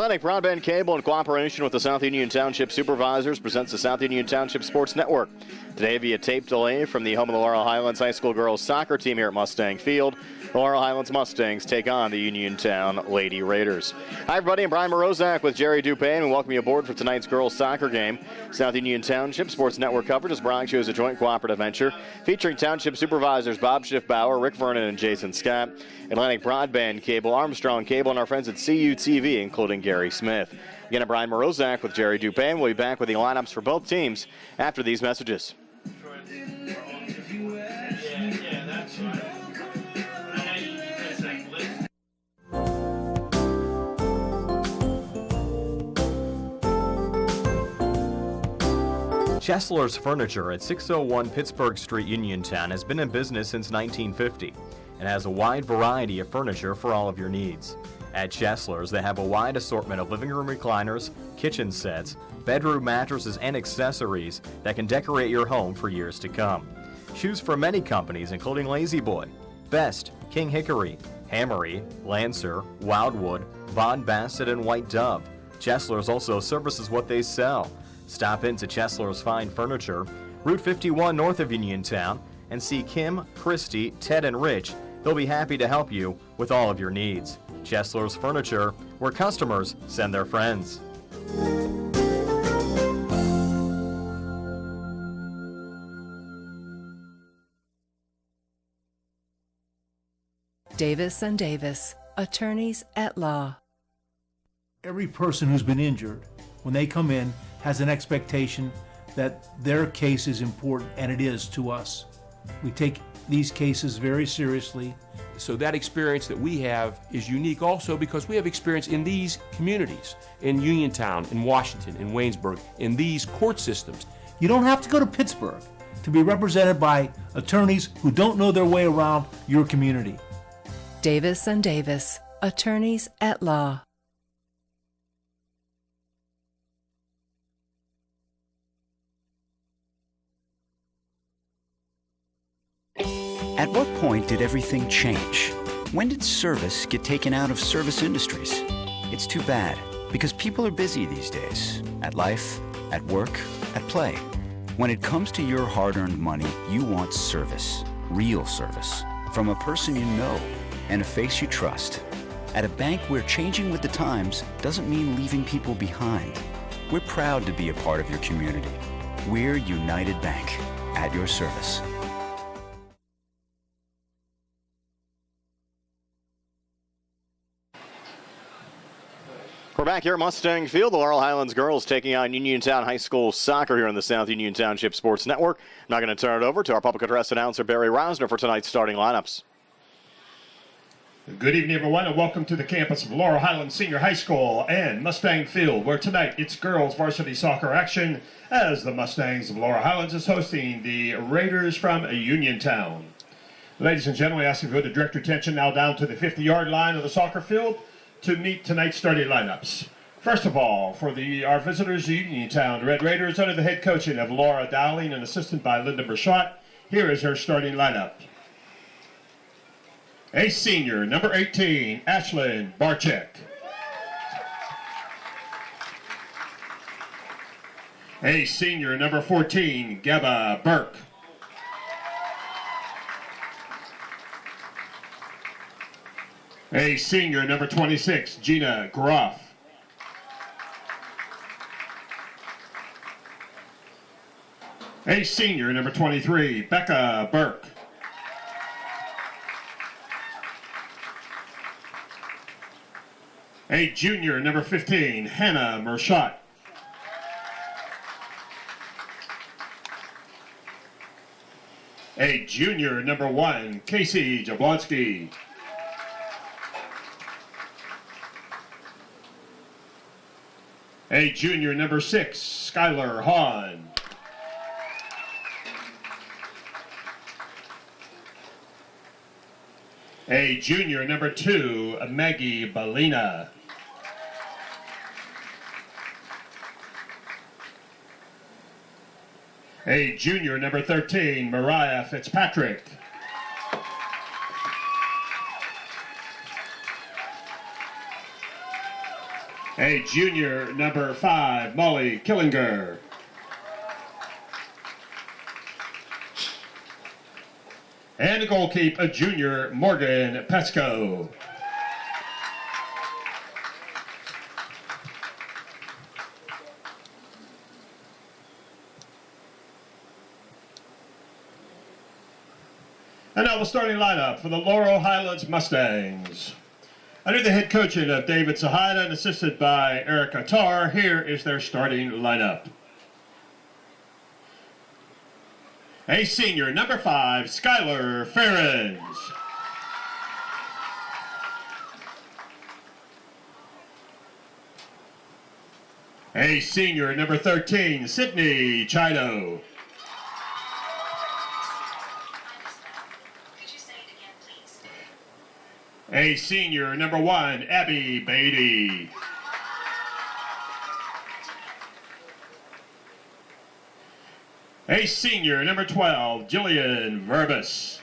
Atlantic Broadband Cable, in cooperation with the South Union Township Supervisors, presents the South Union Township Sports Network. Today, via tape delay from the home of the Laurel Highlands High School girls soccer team here at Mustang Field, the Laurel Highlands Mustangs take on the Uniontown Lady Raiders. Hi, everybody. I'm Brian Morozak with Jerry Dupay, and we welcome you aboard for tonight's girls soccer game. South Union Township Sports Network coverage is brought to you as a joint cooperative venture featuring Township Supervisors Bob Schiffbauer, Rick Vernon, and Jason Scott, Atlantic Broadband Cable, Armstrong Cable, and our friends at CUTV, including Gary Smith. Again, I'm Brian Morozak with Jerry Dupay, and we'll be back with the lineups for both teams after these messages. Chesler's Furniture at 601 Pittsburgh Street, Uniontown has been in business since 1950 and has a wide variety of furniture for all of your needs. At Chesler's, they have a wide assortment of living room recliners, kitchen sets, bedroom mattresses, and accessories that can decorate your home for years to come. Choose from many companies including Lazy Boy, Best, King Hickory, Hammery, Lancer, Wildwood, Von Bassett, and White Dove. Chesler's also services what they sell. Stop into Chesler's Fine Furniture, Route 51 north of Uniontown, and see Kim, Christy, Ted, and Rich. They'll be happy to help you with all of your needs. Chesler's Furniture, where customers send their friends. Davis & Davis, attorneys at law. Every person who's been injured, when they come in, has an expectation that their case is important, and it is to us. We take these cases very seriously. So that experience that we have is unique also because we have experience in these communities, in Uniontown, in Washington, in Waynesburg, in these court systems. You don't have to go to Pittsburgh to be represented by attorneys who don't know their way around your community. Davis & Davis, attorneys at law. At what point did everything change? When did service get taken out of service industries? It's too bad, because people are busy these days. At life, at work, at play. When it comes to your hard-earned money, you want service. Real service. From a person you know and a face you trust. At a bank where changing with the times doesn't mean leaving people behind. We're proud to be a part of your community. We're United Bank, at your service. We're back here at Mustang Field. The Laurel Highlands girls taking on Uniontown High School soccer here on the South Union Township Sports Network. I'm now going to turn it over to our public address announcer, Barry Rosner, for tonight's starting lineups. Good evening, everyone, and welcome to the campus of Laurel Highlands Senior High School and Mustang Field, where tonight it's girls varsity soccer action as the Mustangs of Laurel Highlands is hosting the Raiders from Uniontown. Ladies and gentlemen, I ask you to direct your attention now down to the 50-yard line of the soccer field to meet tonight's starting lineups. First of all, for our visitors, the Uniontown Red Raiders, under the head coaching of Laura Dowling and assisted by Linda Burchott, here is her starting lineup. A senior, number 18, Ashlyn Barczyk. A senior, number 14, Geba Burke. A senior, number 26, Gina Groff. A senior, number 23, Becca Burke. A junior, number 15, Hannah Mershot. A junior, number 1, Casey Jablonski. A junior, number 6, Skylar Hahn. A junior, number 2, Maggie Balina. A junior, number 13, Mariah Fitzpatrick. A junior, number 5, Molly Killinger. And a goalkeeper, a junior, Morgan Pesco. And now the starting lineup for the Laurel Highlands Mustangs. Under the head coaching of David Sahida and assisted by Eric Attar, here is their starting lineup. A senior, number 5, Skylar Ferens. A senior, number 13, Sydney Chido. A senior, number 1, Abby Beatty. A senior, number 12, Jillian Verbus.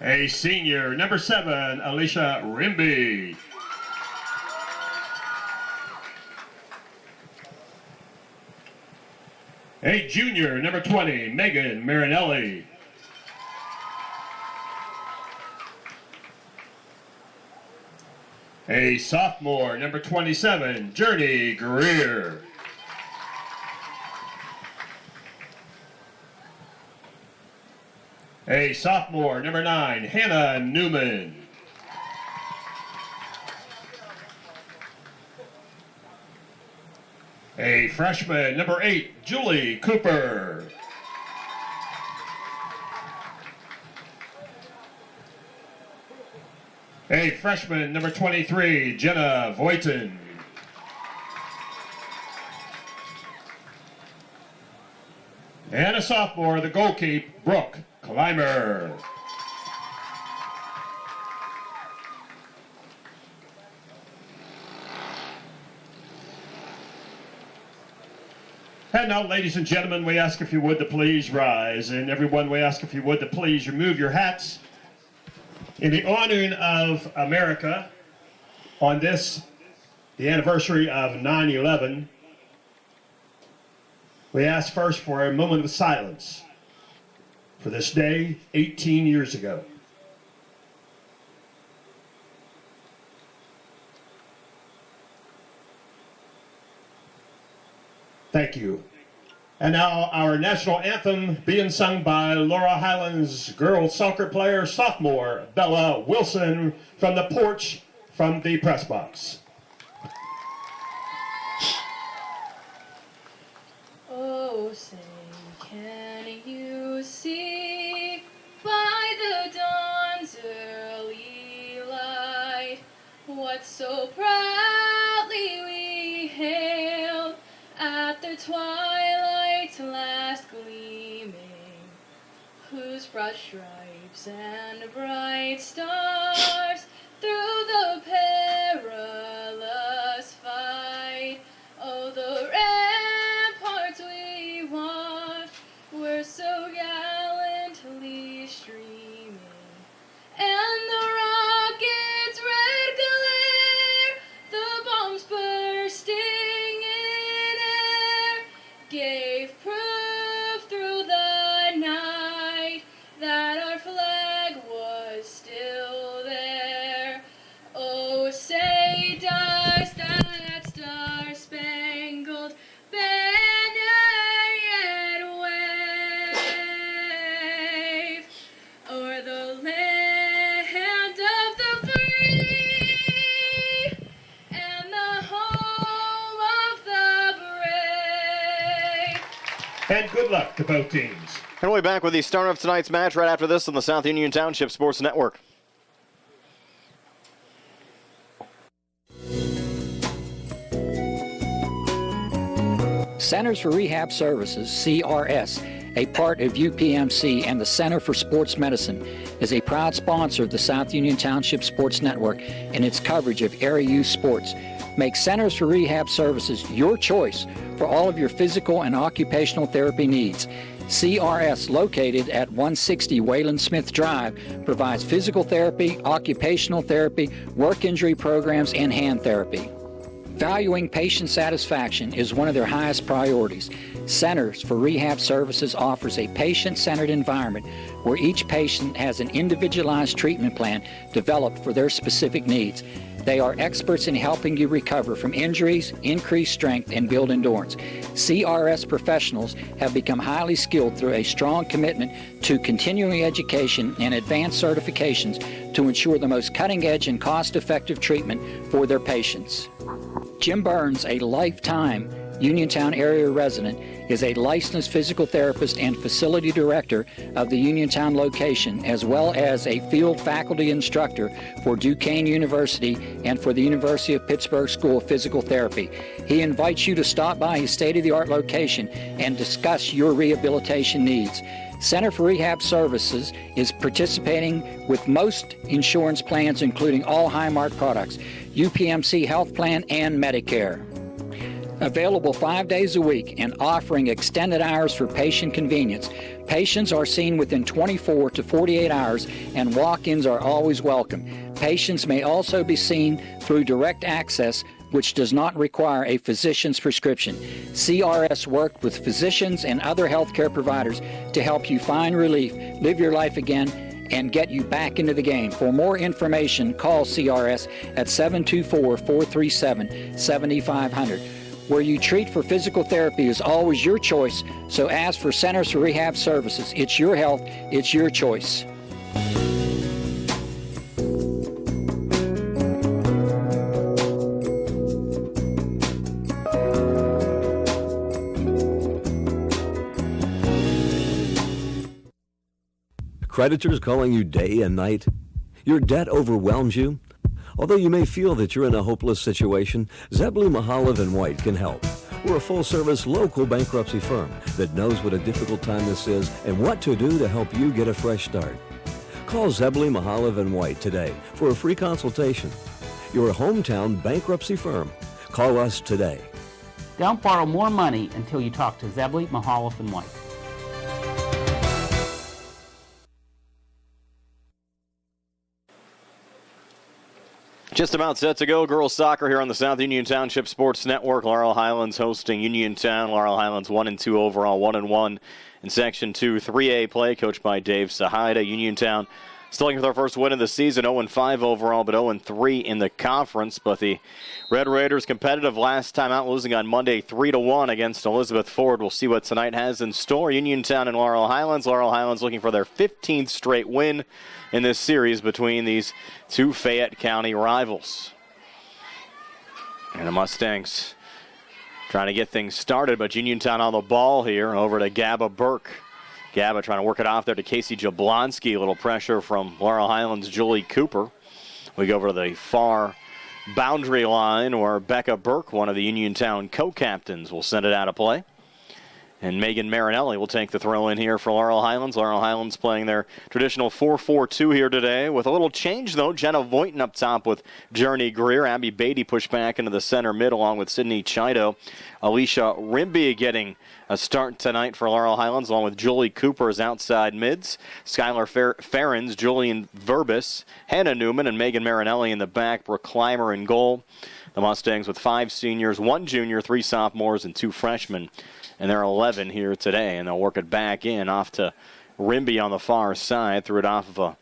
A senior, number 7, Alicia Rimby. A junior, number 20, Megan Marinelli. A sophomore, number 27, Journey Greer. A sophomore, number 9, Hannah Newman. A freshman, number 8, Julie Cooper. A freshman, number 23, Jenna Voighton. And a sophomore, the goalkeeper, Brooke Clymer. And now, ladies and gentlemen, we ask if you would to please rise. And everyone, we ask if you would to please remove your hats. In the honoring of America, on this, the anniversary of 9/11, we ask first for a moment of silence for this day 18 years ago. Thank you. And now our national anthem being sung by Laurel Highlands girls soccer player sophomore Bella Wilson from the porch from the press box. Oh, say, can you see by the dawn's early light what so proudly we hailed at the twilight's last gleaming, whose broad stripes and bright stars through the perilous fight, oh, the ramparts we watched were so gallantly streaming, and the rocket's red glare, the bombs bursting gave proof through the night that our flag was still there. Oh, say does that star-spangled banner yet wave o'er the land of the free and the home of the brave? And good luck to both teams. And we'll be back with the start of tonight's match right after this on the South Union Township Sports Network. Centers for Rehab Services, CRS, a part of UPMC and the Center for Sports Medicine, is a proud sponsor of the South Union Township Sports Network and its coverage of area youth sports. Make Centers for Rehab Services your choice for all of your physical and occupational therapy needs. CRS, located at 160 Wayland Smith Drive, provides physical therapy, occupational therapy, work injury programs, and hand therapy. Valuing patient satisfaction is one of their highest priorities. Centers for Rehab Services offers a patient-centered environment where each patient has an individualized treatment plan developed for their specific needs. They are experts in helping you recover from injuries, increase strength, and build endurance. CRS professionals have become highly skilled through a strong commitment to continuing education and advanced certifications to ensure the most cutting-edge and cost-effective treatment for their patients. Jim Burns, a lifetime Uniontown area resident, is a licensed physical therapist and facility director of the Uniontown location, as well as a field faculty instructor for Duquesne University and for the University of Pittsburgh School of Physical Therapy. He invites you to stop by his state-of-the-art location and discuss your rehabilitation needs. Center for Rehab Services is participating with most insurance plans, including all Highmark products, UPMC Health Plan, and Medicare. Available 5 days a week and offering extended hours for patient convenience. Patients are seen within 24 to 48 hours and walk-ins are always welcome. Patients may also be seen through direct access, which does not require a physician's prescription. CRS worked with physicians and other healthcare providers to help you find relief, live your life again, and get you back into the game. For more information, call CRS at 724-437-7500. Where you treat for physical therapy is always your choice, so ask for Centers for Rehab Services. It's your health, it's your choice. Creditors calling you day and night? Your debt overwhelms you? Although you may feel that you're in a hopeless situation, Zebley, Mahalev & White can help. We're a full-service local bankruptcy firm that knows what a difficult time this is and what to do to help you get a fresh start. Call Zebley, Mahalev & White today for a free consultation. Your hometown bankruptcy firm. Call us today. Don't borrow more money until you talk to Zebley, Mahalev & White. Just about set to go. Girls soccer here on the South Union Township Sports Network. Laurel Highlands hosting Uniontown. Laurel Highlands 1-2 overall, 1-1 in Section 2 3A play, coached by Dave Sahida. Uniontown still looking for their first win of the season, 0-5 overall, but 0-3 in the conference. But the Red Raiders competitive last time out, losing on Monday 3-1 against Elizabeth Ford. We'll see what tonight has in store. Uniontown and Laurel Highlands. Laurel Highlands looking for their 15th straight win in this series between these two Fayette County rivals. And the Mustangs trying to get things started, but Uniontown on the ball here. Over to Gabba Burke. Gabba trying to work it off there to Casey Jablonski. A little pressure from Laurel Highlands' Julie Cooper. We go over to the far boundary line where Becca Burke, one of the Uniontown co-captains, will send it out of play. And Megan Marinelli will take the throw in here for Laurel Highlands. Laurel Highlands playing their traditional 4-4-2 here today. With a little change, though. Jenna Voighton up top with Journey Greer. Abby Beatty pushed back into the center mid along with Sydney Chido. Alicia Rimby getting a start tonight for Laurel Highlands, along with Julie Cooper as outside mids. Skylar Ferens, Julian Verbis, Hannah Newman, and Megan Marinelli in the back. Brooke Clymer in goal. The Mustangs with 5 seniors, 1 junior, 3 sophomores, and 2 freshmen. And they're 11 here today, and they'll work it back in off to Rimby on the far side. Threw it off of a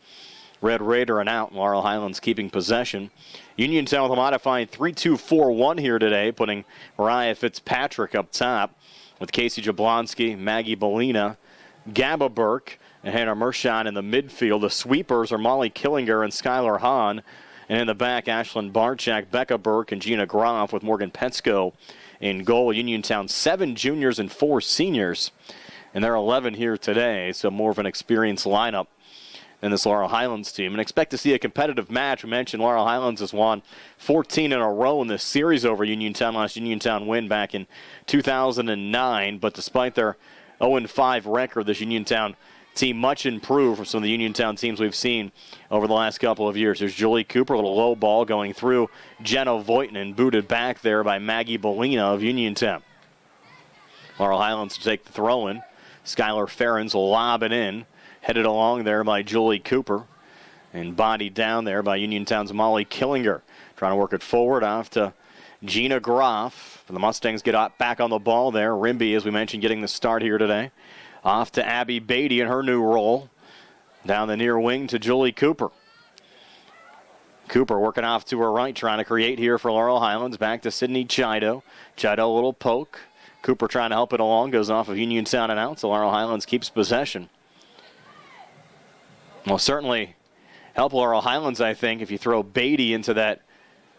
Red Raider and out. Laurel Highlands keeping possession. Uniontown with a modified 3-2-4-1 here today, putting Mariah Fitzpatrick up top with Casey Jablonski, Maggie Bellina, Gabba Burke, and Hannah Mershon in the midfield. The sweepers are Molly Killinger and Skylar Hahn. And in the back, Ashlyn Barchak, Becca Burke, and Gina Groff with Morgan Petsko in goal. Uniontown 7 juniors and 4 seniors. And they're 11 here today, so more of an experienced lineup than this Laurel Highlands team. And expect to see a competitive match. We mentioned Laurel Highlands has won 14 in a row in this series over Uniontown. Last Uniontown win back in 2009. But despite their 0-5 record, this Uniontown team much improved from some of the Uniontown teams we've seen over the last couple of years. There's Julie Cooper, a little low ball going through Jenna Voighton and booted back there by Maggie Bellina of Uniontown. Laurel Highlands to take the throw in. Skylar Ferens will lob it in. Headed along there by Julie Cooper. And bodied down there by Uniontown's Molly Killinger. Trying to work it forward off to Gina Groff. The Mustangs get back on the ball there. Rimby, as we mentioned, getting the start here today. Off to Abby Beatty in her new role. Down the near wing to Julie Cooper. Cooper working off to her right, trying to create here for Laurel Highlands. Back to Sydney Chido. Chido a little poke. Cooper trying to help it along. Goes off of Uniontown and out, so Laurel Highlands keeps possession. Well, certainly help Laurel Highlands, I think, if you throw Beatty into that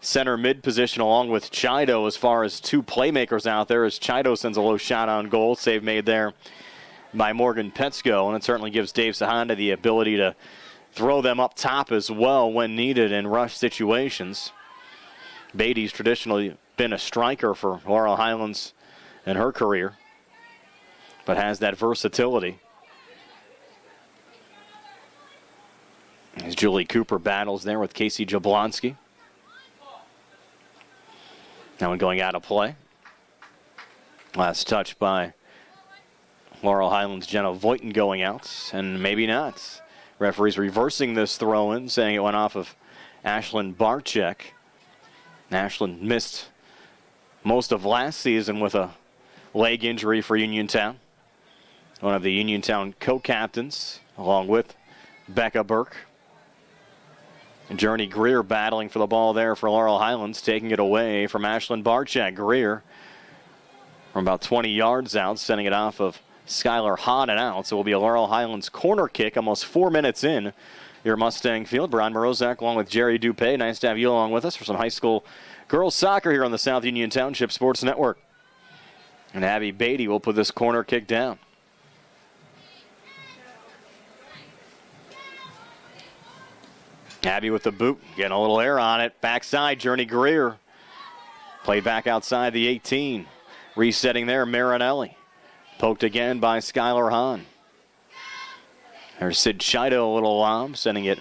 center mid position along with Chido as far as two playmakers out there, as Chido sends a low shot on goal. Save made there by Morgan Petsko, and it certainly gives Dave Sahanda the ability to throw them up top as well when needed in rush situations. Beatty's traditionally been a striker for Laurel Highlands in her career, but has that versatility. As Julie Cooper battles there with Casey Jablonski. That one going out of play. Last touch by Laurel Highlands' Jenna Voighton going out, and maybe not. Referees reversing this throw-in, saying it went off of Ashlyn Barczyk. Ashlyn missed most of last season with a leg injury for Uniontown. One of the Uniontown co-captains, along with Becca Burke. And Journey Greer battling for the ball there for Laurel Highlands, taking it away from Ashlyn Barczyk. Greer from about 20 yards out, sending it off of Skylar Hahn and out. So it will be a Laurel Highlands corner kick almost 4 minutes in your Mustang Field. Brian Morozak along with Jerry Dupay. Nice to have you along with us for some high school girls soccer here on the South Union Township Sports Network. And Abby Beatty will put this corner kick down. Abby with the boot, getting a little air on it. Backside, Journey Greer. Played back outside the 18. Resetting there, Marinelli. Poked again by Skylar Hahn. There's Sid Chido, a little lob, sending it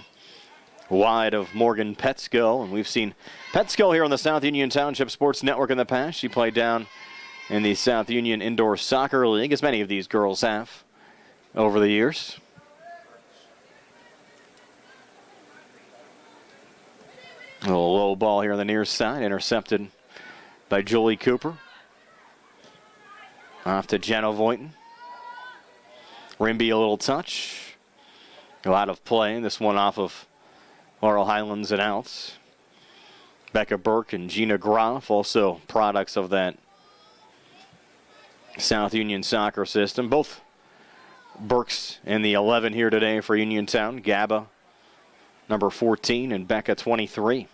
wide of Morgan Petsko. And we've seen Petsko here on the South Union Township Sports Network in the past. She played down in the South Union Indoor Soccer League, as many of these girls have over the years. A little low ball here on the near side, intercepted by Julie Cooper. Off to Jenna Voighton. Rimby a little touch. Go out of play. This one off of Laurel Highlands and outs. Becca Burke and Gina Groff, also products of that South Union soccer system. Both Burks in the 11 here today for Uniontown. Gaba, number 14, and Becca, 23.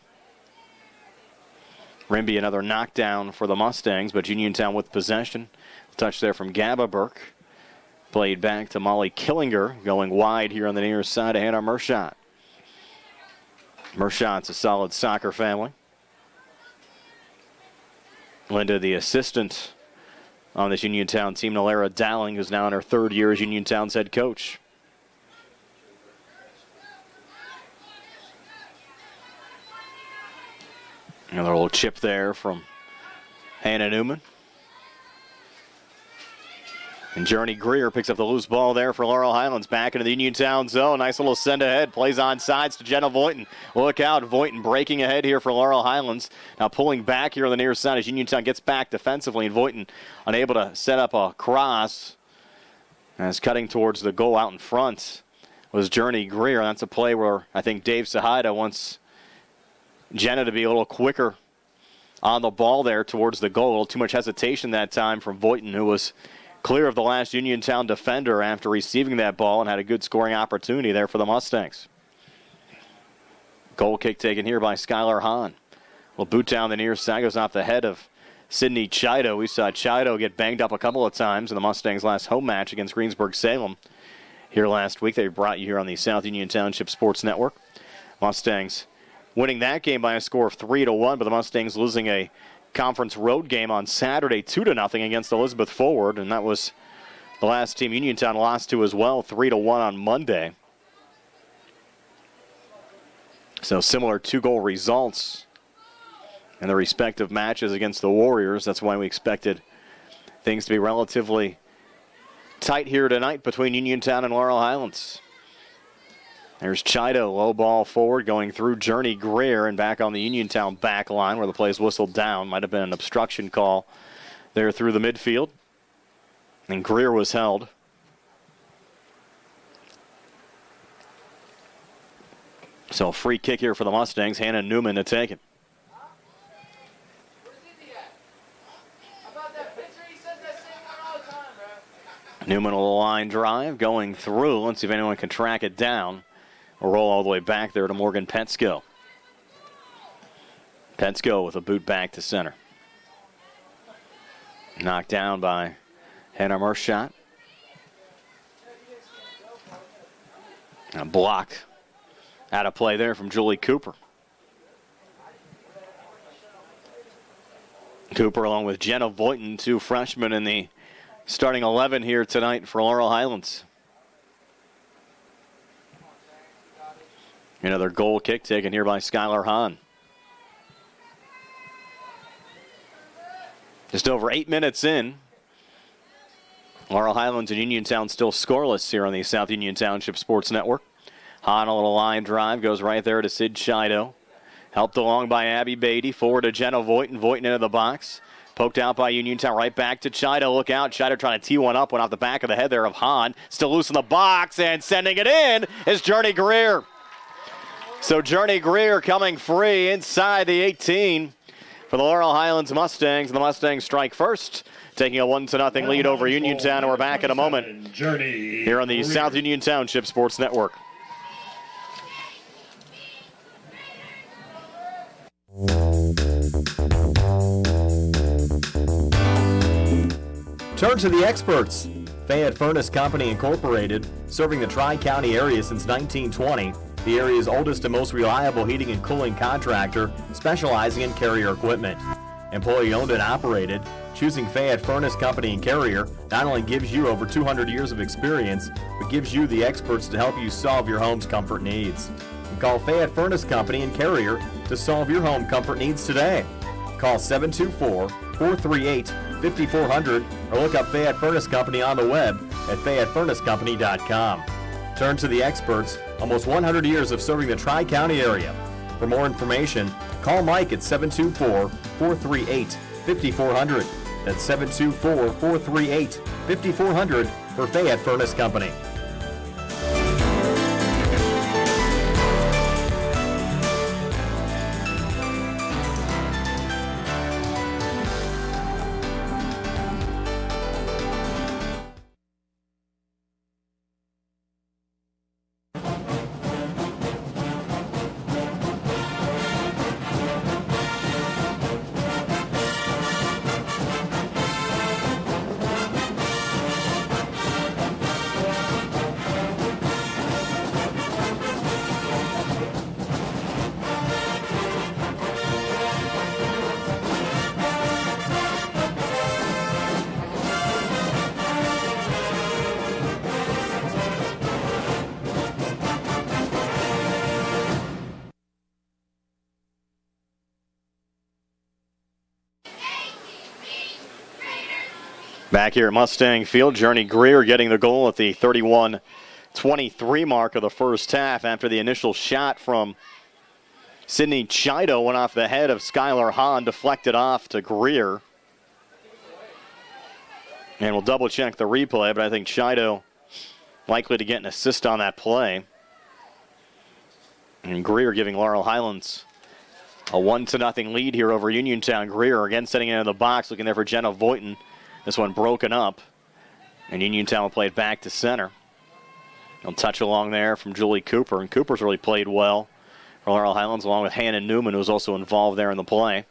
Rimby, another knockdown for the Mustangs, but Uniontown with possession. Touch there from Gaba Burke. Played back to Molly Killinger, going wide here on the near side to Hannah Mershot. Mershot's a solid soccer family. Linda, the assistant on this Uniontown team, Nalara Dowling, who's now in her third year as Uniontown's head coach. Another little chip there from Hannah Newman. And Journey Greer picks up the loose ball there for Laurel Highlands. Back into the Uniontown zone. Nice little send ahead. Plays on sides to Jenna Voighton. Look out. Voighton breaking ahead here for Laurel Highlands. Now pulling back here on the near side as Uniontown gets back defensively. And Voighton unable to set up a cross. As cutting towards the goal out in front was Journey Greer. That's a play where I think Dave Sahida wants Jenna to be a little quicker on the ball there towards the goal. A little too much hesitation that time from Voighton, who was clear of the last Uniontown defender after receiving that ball and had a good scoring opportunity there for the Mustangs. Goal kick taken here by Skylar Hahn. Well, boot down the near side, goes off the head of Sydney Chido. We saw Chido get banged up a couple of times in the Mustangs' last home match against Greensburg-Salem here last week. They brought you here on the South Union Township Sports Network. Mustangs winning that game by a score of 3-1, but the Mustangs losing a conference road game on Saturday 2-0 against Elizabeth Forward, and that was the last team Uniontown lost to as well, 3-1 on Monday. So similar two-goal results in the respective matches against the Warriors. That's why we expected things to be relatively tight here tonight between Uniontown and Laurel Highlands. There's Chido, low ball forward, going through Journey Greer and back on the Uniontown back line where the play's whistled down. Might have been an obstruction call there through the midfield. And Greer was held. So a free kick here for the Mustangs. Hannah Newman to take it. Newman will line drive, going through. Let's see if anyone can track it down. We'll roll all the way back there to Morgan Petsko. Petsko with a boot back to center. Knocked down by Hannah Merschott. A block out of play there from Julie Cooper. Cooper along with Jenna Voighton, two freshmen in the starting 11 here tonight for Laurel Highlands. Another goal kick taken here by Skylar Hahn. Just over 8 minutes in. Laurel Highlands and Uniontown still scoreless here on the South Union Township Sports Network. Hahn, a little line drive, goes right there to Sid Chido. Helped along by Abby Beatty. Forward to Jenna Voighton. Voighton into the box. Poked out by Uniontown, right back to Chido. Look out, Chido trying to tee one up, went off the back of the head there of Hahn. Still loose in the box, and sending it in is Journey Greer. So Journey Greer coming free inside the 18 for the Laurel Highlands Mustangs. And the Mustangs strike first, taking a 1-0 lead over Uniontown. And we're back in a moment here on the South Union Township Sports Network. Turn to the experts. Fayette Furnace Company Incorporated, serving the Tri-County area since 1920. The area's oldest and most reliable heating and cooling contractor, specializing in Carrier equipment. Employee owned and operated, choosing Fayette Furnace Company and Carrier not only gives you over 200 years of experience, but gives you the experts to help you solve your home's comfort needs. Call Fayette Furnace Company and Carrier to solve your home comfort needs today. Call 724-438-5400 or look up Fayette Furnace Company on the web at FayetteFurnaceCompany.com. Turn to the experts, almost 100 years of serving the Tri-County area. For more information, call Mike at 724-438-5400. That's 724-438-5400 for Fayette Furnace Company. Back here at Mustang Field, Journey Greer getting the goal at the 31-23 mark of the first half after the initial shot from Sydney Chido went off the head of Skylar Hahn, deflected off to Greer. And we'll double check the replay, but I think Chido likely to get an assist on that play. And Greer giving Laurel Highlands a 1-0 lead here over Uniontown. Greer again setting it in the box, looking there for Jenna Voighton. This one broken up, and Uniontown will play it back to center. He'll touch along there from Julie Cooper, and Cooper's really played well for Laurel Highlands, along with Hannah Newman, who's also involved there in the play.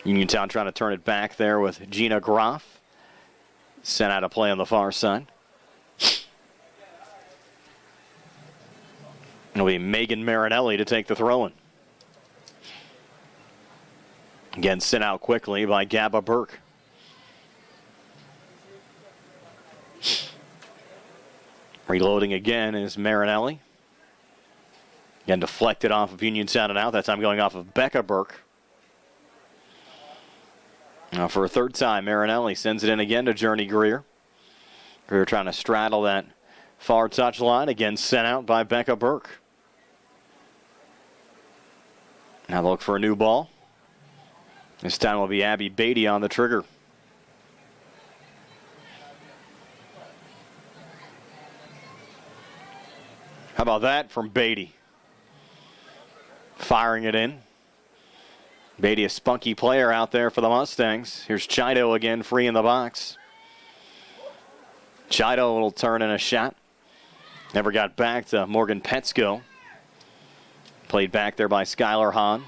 Uniontown trying to turn it back there with Gina Groff. Sent out a play on the far side. It'll be Megan Marinelli to take the throw-in. Again, sent out quickly by Gabba Burke. Reloading again is Marinelli. Again, deflected off of Uniontown and out. That time going off of Becca Burke. Now for a third time, Marinelli sends it in again to Journey Greer. Greer trying to straddle that far touch line. Again sent out by Becca Burke. Now look for a new ball. This time will be Abby Beatty on the trigger. How about that from Beatty? Firing it in. Beatty, a spunky player out there for the Mustangs. Here's Chido again, free in the box. Chido, a little turn and a shot. Never got back to Morgan Petsko. Played back there by Skylar Hahn.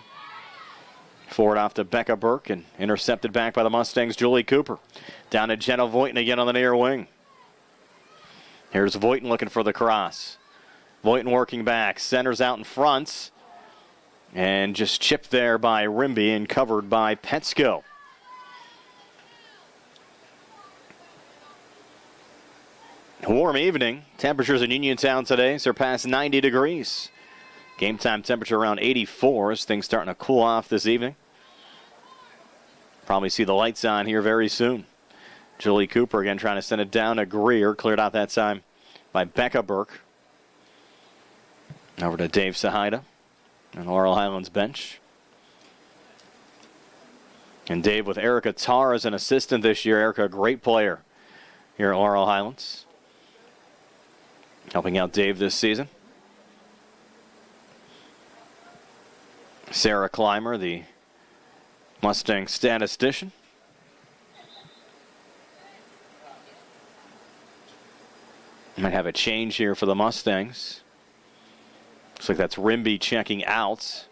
Forward off to Becca Burke and intercepted back by the Mustangs' Julie Cooper. Down to Jenna Voighton again on the near wing. Here's Voighton looking for the cross. Voighton working back, centers out in front. And just chipped there by Rimby and covered by Petsko. Warm evening. Temperatures in Uniontown today surpass 90 degrees. Game time temperature around 84 as things starting to cool off this evening. Probably see the lights on here very soon. Julie Cooper again trying to send it down to Greer. Cleared out that time by Becca Burke. Over to Dave Sahida on the Laurel Highlands bench. And Dave with Erica Tarr as an assistant this year. Erica, a great player here at Laurel Highlands. Helping out Dave this season. Sarah Clymer, the Mustang statistician. Might have a change here for the Mustangs. Looks like that's Rimby checking out.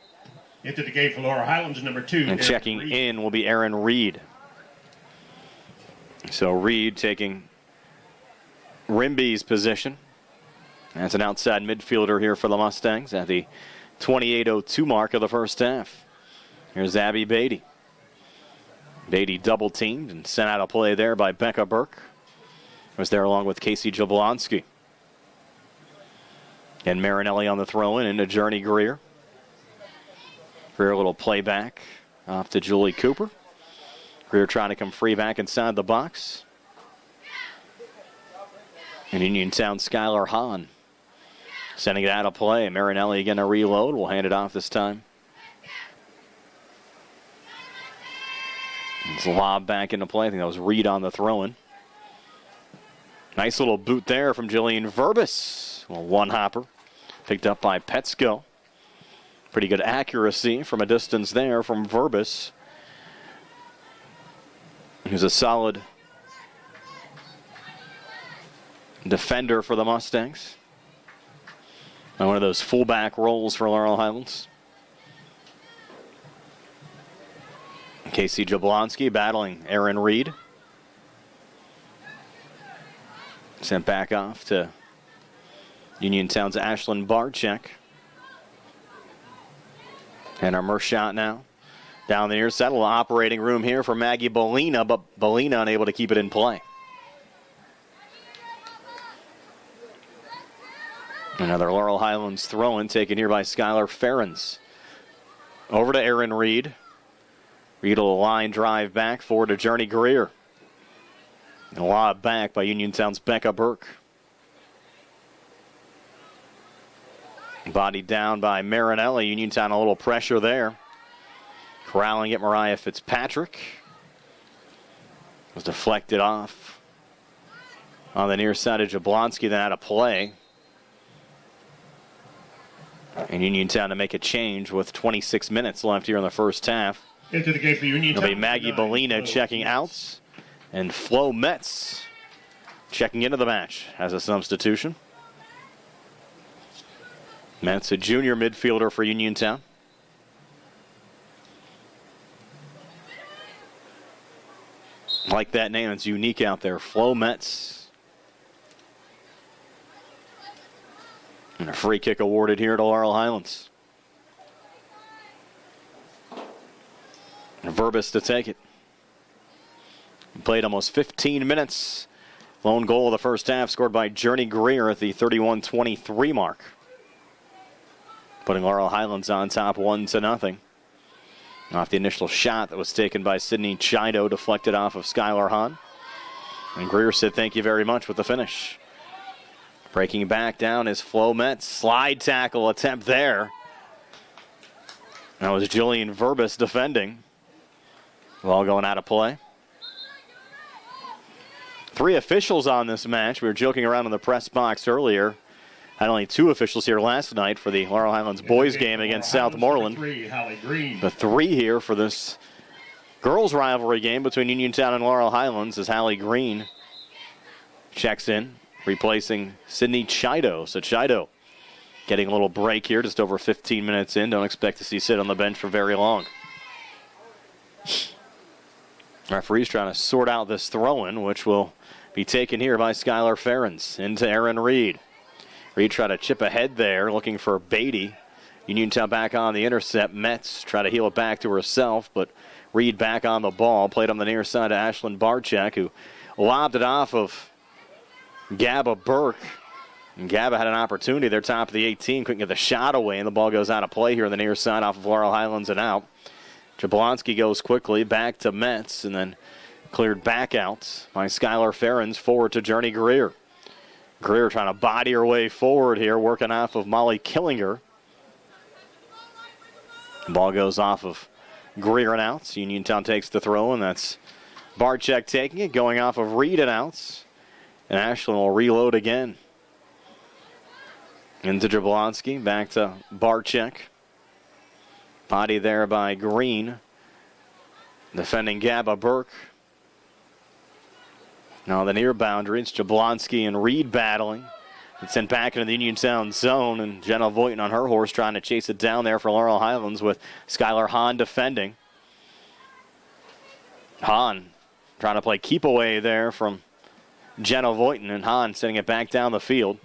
Into the gate for Laurel Highlands, number 2. And checking in will be Aaron Reed. So Reed taking Rimby's position as an outside midfielder here for the Mustangs at the 28:02 mark of the first half. Here's Abby Beatty. Beatty double teamed and sent out a play there by Becca Burke. Was there along with Casey Jablonski. And Marinelli on the throw in into Journey Greer. Greer a little playback off to Julie Cooper. Greer trying to come free back inside the box. And Uniontown Skylar Hahn sending it out of play. Marinelli again to reload. We'll hand it off this time. It's lob back into play. I think that was Reed on the throw-in. Nice little boot there from Jillian Verbis. Well, one hopper picked up by Petsko. Pretty good accuracy from a distance there from Verbis. He's a solid defender for the Mustangs. And one of those fullback roles for Laurel Highlands. Casey Jablonski battling Aaron Reed. Sent back off to Uniontown's Ashlyn Barczyk. And our shot now. Down the near side, a little operating room here for Maggie Bolina, but Bolina unable to keep it in play. Another Laurel Highlands throw-in taken here by Skylar Ferens. Over to Aaron Reed. Reed will line drive back forward to Journey Greer. And a lob back by Uniontown's Becca Burke. Bodied down by Marinelli. Uniontown a little pressure there. Corralling it, Mariah Fitzpatrick. Was deflected off on the near side of Jablonski, then out of play. And Uniontown to make a change with 26 minutes left here in the first half. Into the gate for Uniontown. It'll be Maggie Bolina checking out. And Flo Metz checking into the match as a substitution. Metz, a junior midfielder for Uniontown. Like that name, it's unique out there. Flo Metz. And a free kick awarded here to Laurel Highlands. And Verbis to take it. Played almost 15 minutes. Lone goal of the first half scored by Journey Greer at the 31-23 mark. Putting Laurel Highlands on top 1-0. Off the initial shot that was taken by Sydney Chido, deflected off of Skylar Hahn. And Greer said thank you very much with the finish. Breaking back down is Flo Metz. Slide tackle attempt there. That was Jillian Verbis defending. Ball going out of play. 3 officials on this match. We were joking around in the press box earlier. Had only 2 officials here last night for the Laurel Highlands boys game against Southmoreland. But 3 here for this girls rivalry game between Uniontown and Laurel Highlands as Hallie Green checks in, replacing Sydney Chido. So Chido getting a little break here, just over 15 minutes in. Don't expect to see sit on the bench for very long. Referee's trying to sort out this throw-in, which will be taken here by Skylar Ferens into Aaron Reed. Reed tried to chip ahead there, looking for Beatty. Uniontown back on the intercept. Metz try to heel it back to herself, but Reed back on the ball. Played on the near side to Ashlyn Barczyk, who lobbed it off of Gabba Burke. And Gabba had an opportunity there, top of the 18. Couldn't get the shot away, and the ball goes out of play here on the near side off of Laurel Highlands and out. Jablonski goes quickly back to Metz, and then cleared back out by Skylar Ferens forward to Journey Greer. Greer trying to body her way forward here, working off of Molly Killinger. Ball goes off of Greer and outs. Uniontown takes the throw, and that's Barczyk taking it, going off of Reed and outs. And Ashlyn will reload again. Into Jablonski, back to Barczyk. Body there by Green. Defending Gabba Burke. Now the near boundary, it's Jablonski and Reed battling. It's sent back into the Uniontown zone, and Jenna Voighton on her horse trying to chase it down there for Laurel Highlands with Skylar Hahn defending. Hahn trying to play keep away there from Jenna Voighton, and Hahn sending it back down the field.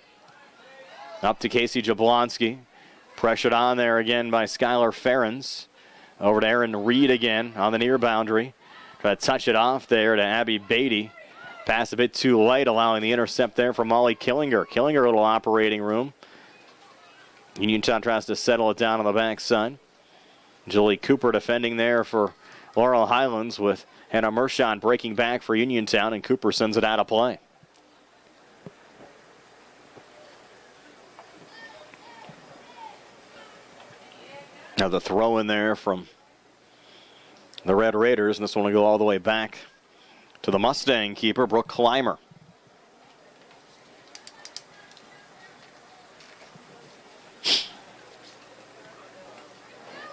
Up to Casey Jablonski. Pressured on there again by Skylar Ferens. Over to Aaron Reed again on the near boundary. Try to touch it off there to Abby Beatty. Pass a bit too light, allowing the intercept there from Molly Killinger. Killinger, a little operating room. Uniontown tries to settle it down on the backside. Julie Cooper defending there for Laurel Highlands with Hannah Mershon breaking back for Uniontown, and Cooper sends it out of play. Now the throw in there from the Red Raiders, and this one will go all the way back to the Mustang keeper, Brooke Clymer.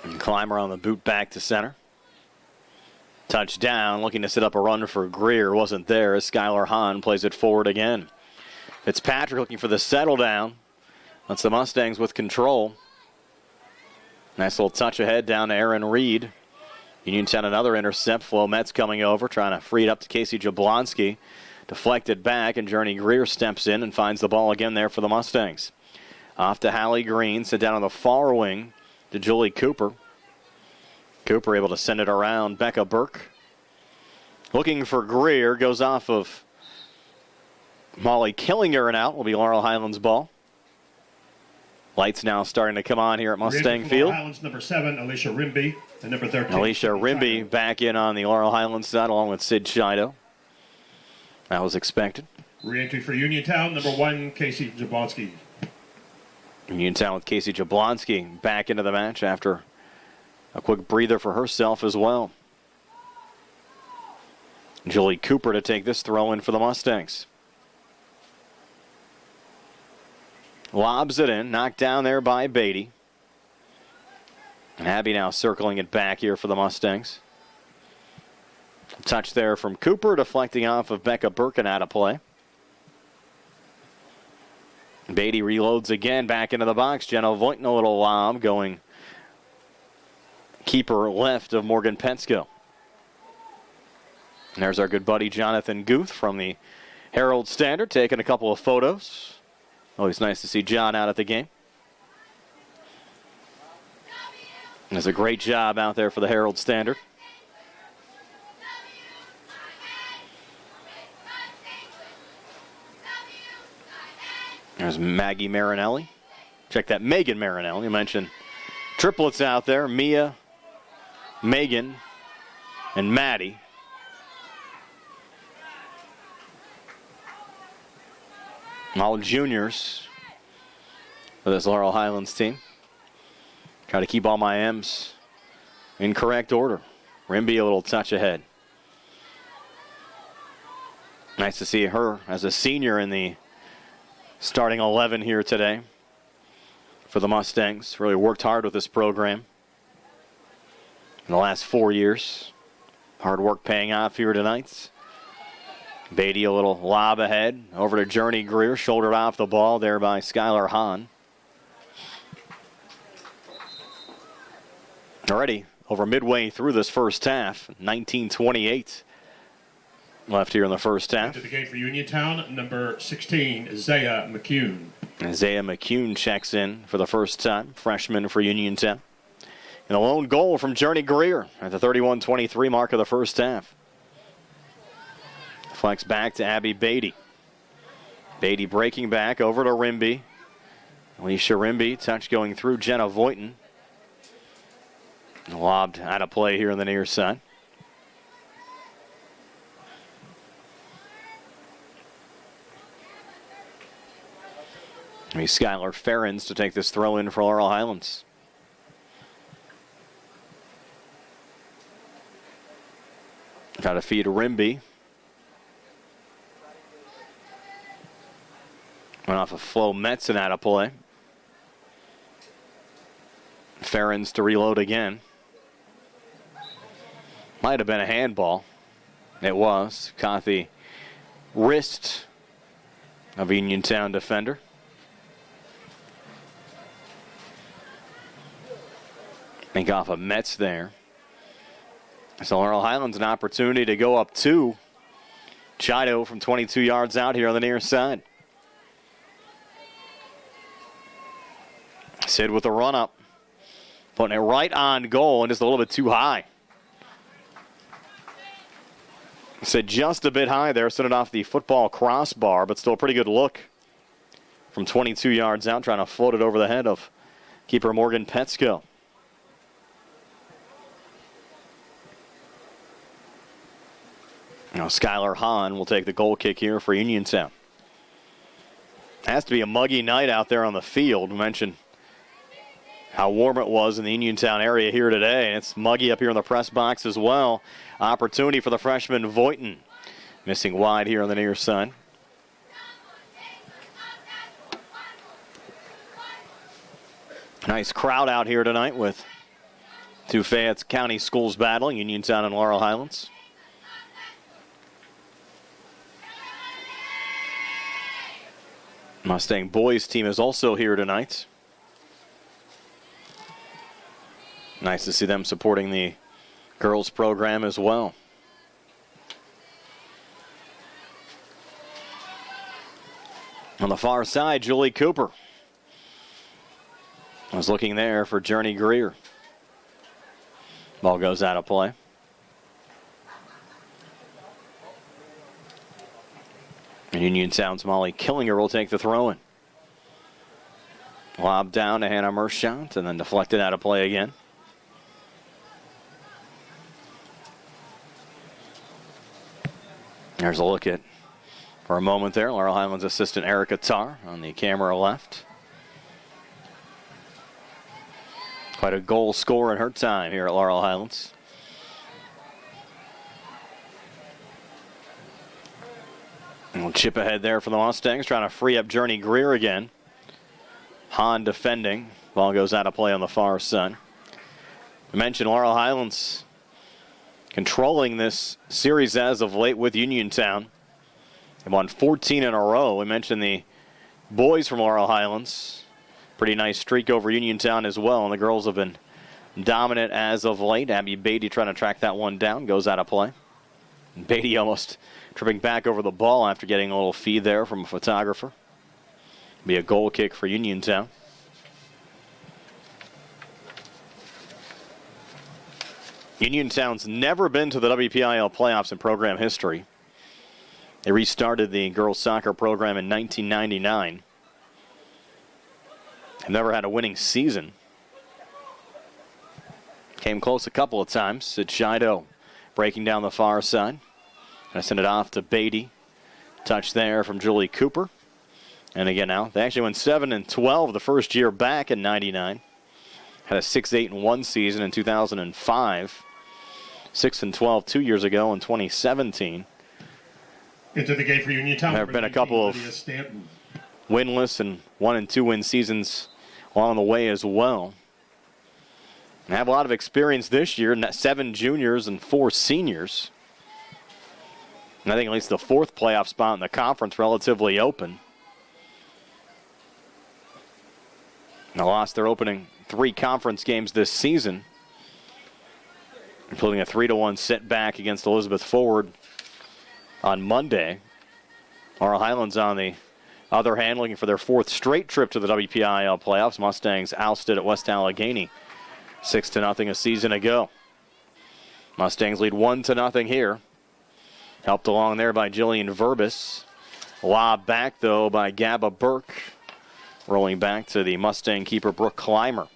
And Clymer on the boot back to center. Touchdown, looking to set up a run for Greer. Wasn't there as Skylar Hahn plays it forward again. Fitzpatrick looking for the settle down. That's the Mustangs with control. Nice little touch ahead down to Aaron Reed. Uniontown another intercept. Flo Metz coming over, trying to free it up to Casey Jablonski. Deflected back, and Journey Greer steps in and finds the ball again there for the Mustangs. Off to Hallie Green, sit down on the far wing to Julie Cooper. Cooper able to send it around Becca Burke. Looking for Greer, goes off of Molly Killinger and out. Will be Laurel Highlands ball. Lights now starting to come on here at Mustang Field. Highlands, number 7, Alicia Rimby, and number 13. Alicia Rimby back in on the Laurel Highlands side along with Sid Chido. That was expected. Re-entry for Uniontown, number 1, Casey Jablonski. Uniontown with Casey Jablonski back into the match after a quick breather for herself as well. Julie Cooper to take this throw in for the Mustangs. Lobs it in, knocked down there by Beatty. And Abby now circling it back here for the Mustangs. Touch there from Cooper, deflecting off of Becca Birkin out of play. Beatty reloads again back into the box. Jenna Voighton a little lob going keeper left of Morgan Pensko. And there's our good buddy Jonathan Guth from the Herald Standard taking a couple of photos. Always nice to see John out at the game. Does a great job out there for the Herald Standard. There's Maggie Marinelli. Check that, Megan Marinelli. You mentioned triplets out there. Mia, Megan and Maddie. All juniors for this Laurel Highlands team. Try to keep all my M's in correct order. Rimby a little touch ahead. Nice to see her as a senior in the starting 11 here today for the Mustangs. Really worked hard with this program in the last 4 years. Hard work paying off here tonight. Beatty a little lob ahead over to Journey Greer, shouldered off the ball there by Skylar Hahn. Already over midway through this first half, 19:28 left here in the first half. To the gate for Uniontown, number 16, Zaya McCune. Isaiah McCune checks in for the first time, freshman for Uniontown. And a lone goal from Journey Greer at the 31-23 mark of the first half. Flex back to Abby Beatty. Beatty breaking back over to Rimby. Alicia Rimby, touch going through Jenna Voighton. Lobbed out of play here on the near side. Skylar Ferens to take this throw in for Laurel Highlands. Got to feed Rimby. Went off of Flo Metzen out of play. Ferens to reload again. Might have been a handball. It was. Caught the wrist of a Uniontown defender. Think off of Metz there. So Laurel Highlands an opportunity to go up 2. Chido from 22 yards out here on the near side. Sid with a run up. Putting it right on goal and just a little bit too high. Sid just a bit high there, sent it off the football crossbar, but still a pretty good look from 22 yards out, trying to float it over the head of keeper Morgan Petsko. Now Skylar Hahn will take the goal kick here for Uniontown. Has to be a muggy night out there on the field. We mentioned how warm it was in the Uniontown area here today. And it's muggy up here in the press box as well. Opportunity for the freshman Voighton. Missing wide here on the near side. Nice crowd out here tonight with two Fayette County schools battling, Uniontown and Laurel Highlands. Mustang boys team is also here tonight. Nice to see them supporting the girls program as well. On the far side, Julie Cooper was looking there for Journey Greer. Ball goes out of play. Uniontown's Molly Killinger will take the throw in. Lob down to Hannah Mershant and then deflected out of play again. There's a look at, for a moment there, Laurel Highlands assistant Erica Tarr on the camera left. Quite a goal scorer in her time here at Laurel Highlands. And we'll chip ahead there for the Mustangs, trying to free up Journey Greer again. Hahn defending. Ball goes out of play on the far side. I mentioned Laurel Highlands controlling this series as of late with Uniontown. They won 14 in a row. We mentioned the boys from Laurel Highlands. Pretty nice streak over Uniontown as well, and the girls have been dominant as of late. Abby Beatty trying to track that one down, goes out of play. And Beatty almost tripping back over the ball after getting a little feed there from a photographer. Be a goal kick for Uniontown. Uniontown's never been to the WPIAL playoffs in program history. They restarted the girls soccer program in 1999. Have never had a winning season. Came close a couple of times. It's Shido breaking down the far side. Going to send it off to Beatty. Touch there from Julie Cooper. And again now, they actually went 7-12 the first year back in '99. Had a 6-8-1 season in 2005. 6-12 2 years ago in 2017. Into the gate for Uniontown. There have been a couple of winless and 1- and 2-win seasons along the way as well. And have a lot of experience this year, 7 juniors and 4 seniors. And I think at least the 4th playoff spot in the conference relatively open. And they lost their opening 3 conference games this season, including a 3-1 setback against Elizabeth Forward on Monday. Laurel Highlands, on the other hand, looking for their 4th straight trip to the WPIAL playoffs. Mustangs ousted at West Allegheny 6-0 a season ago. Mustangs lead 1-0 here. Helped along there by Jillian Verbis. Lob back, though, by Gabba Burke. Rolling back to the Mustang keeper, Brooke Clymer.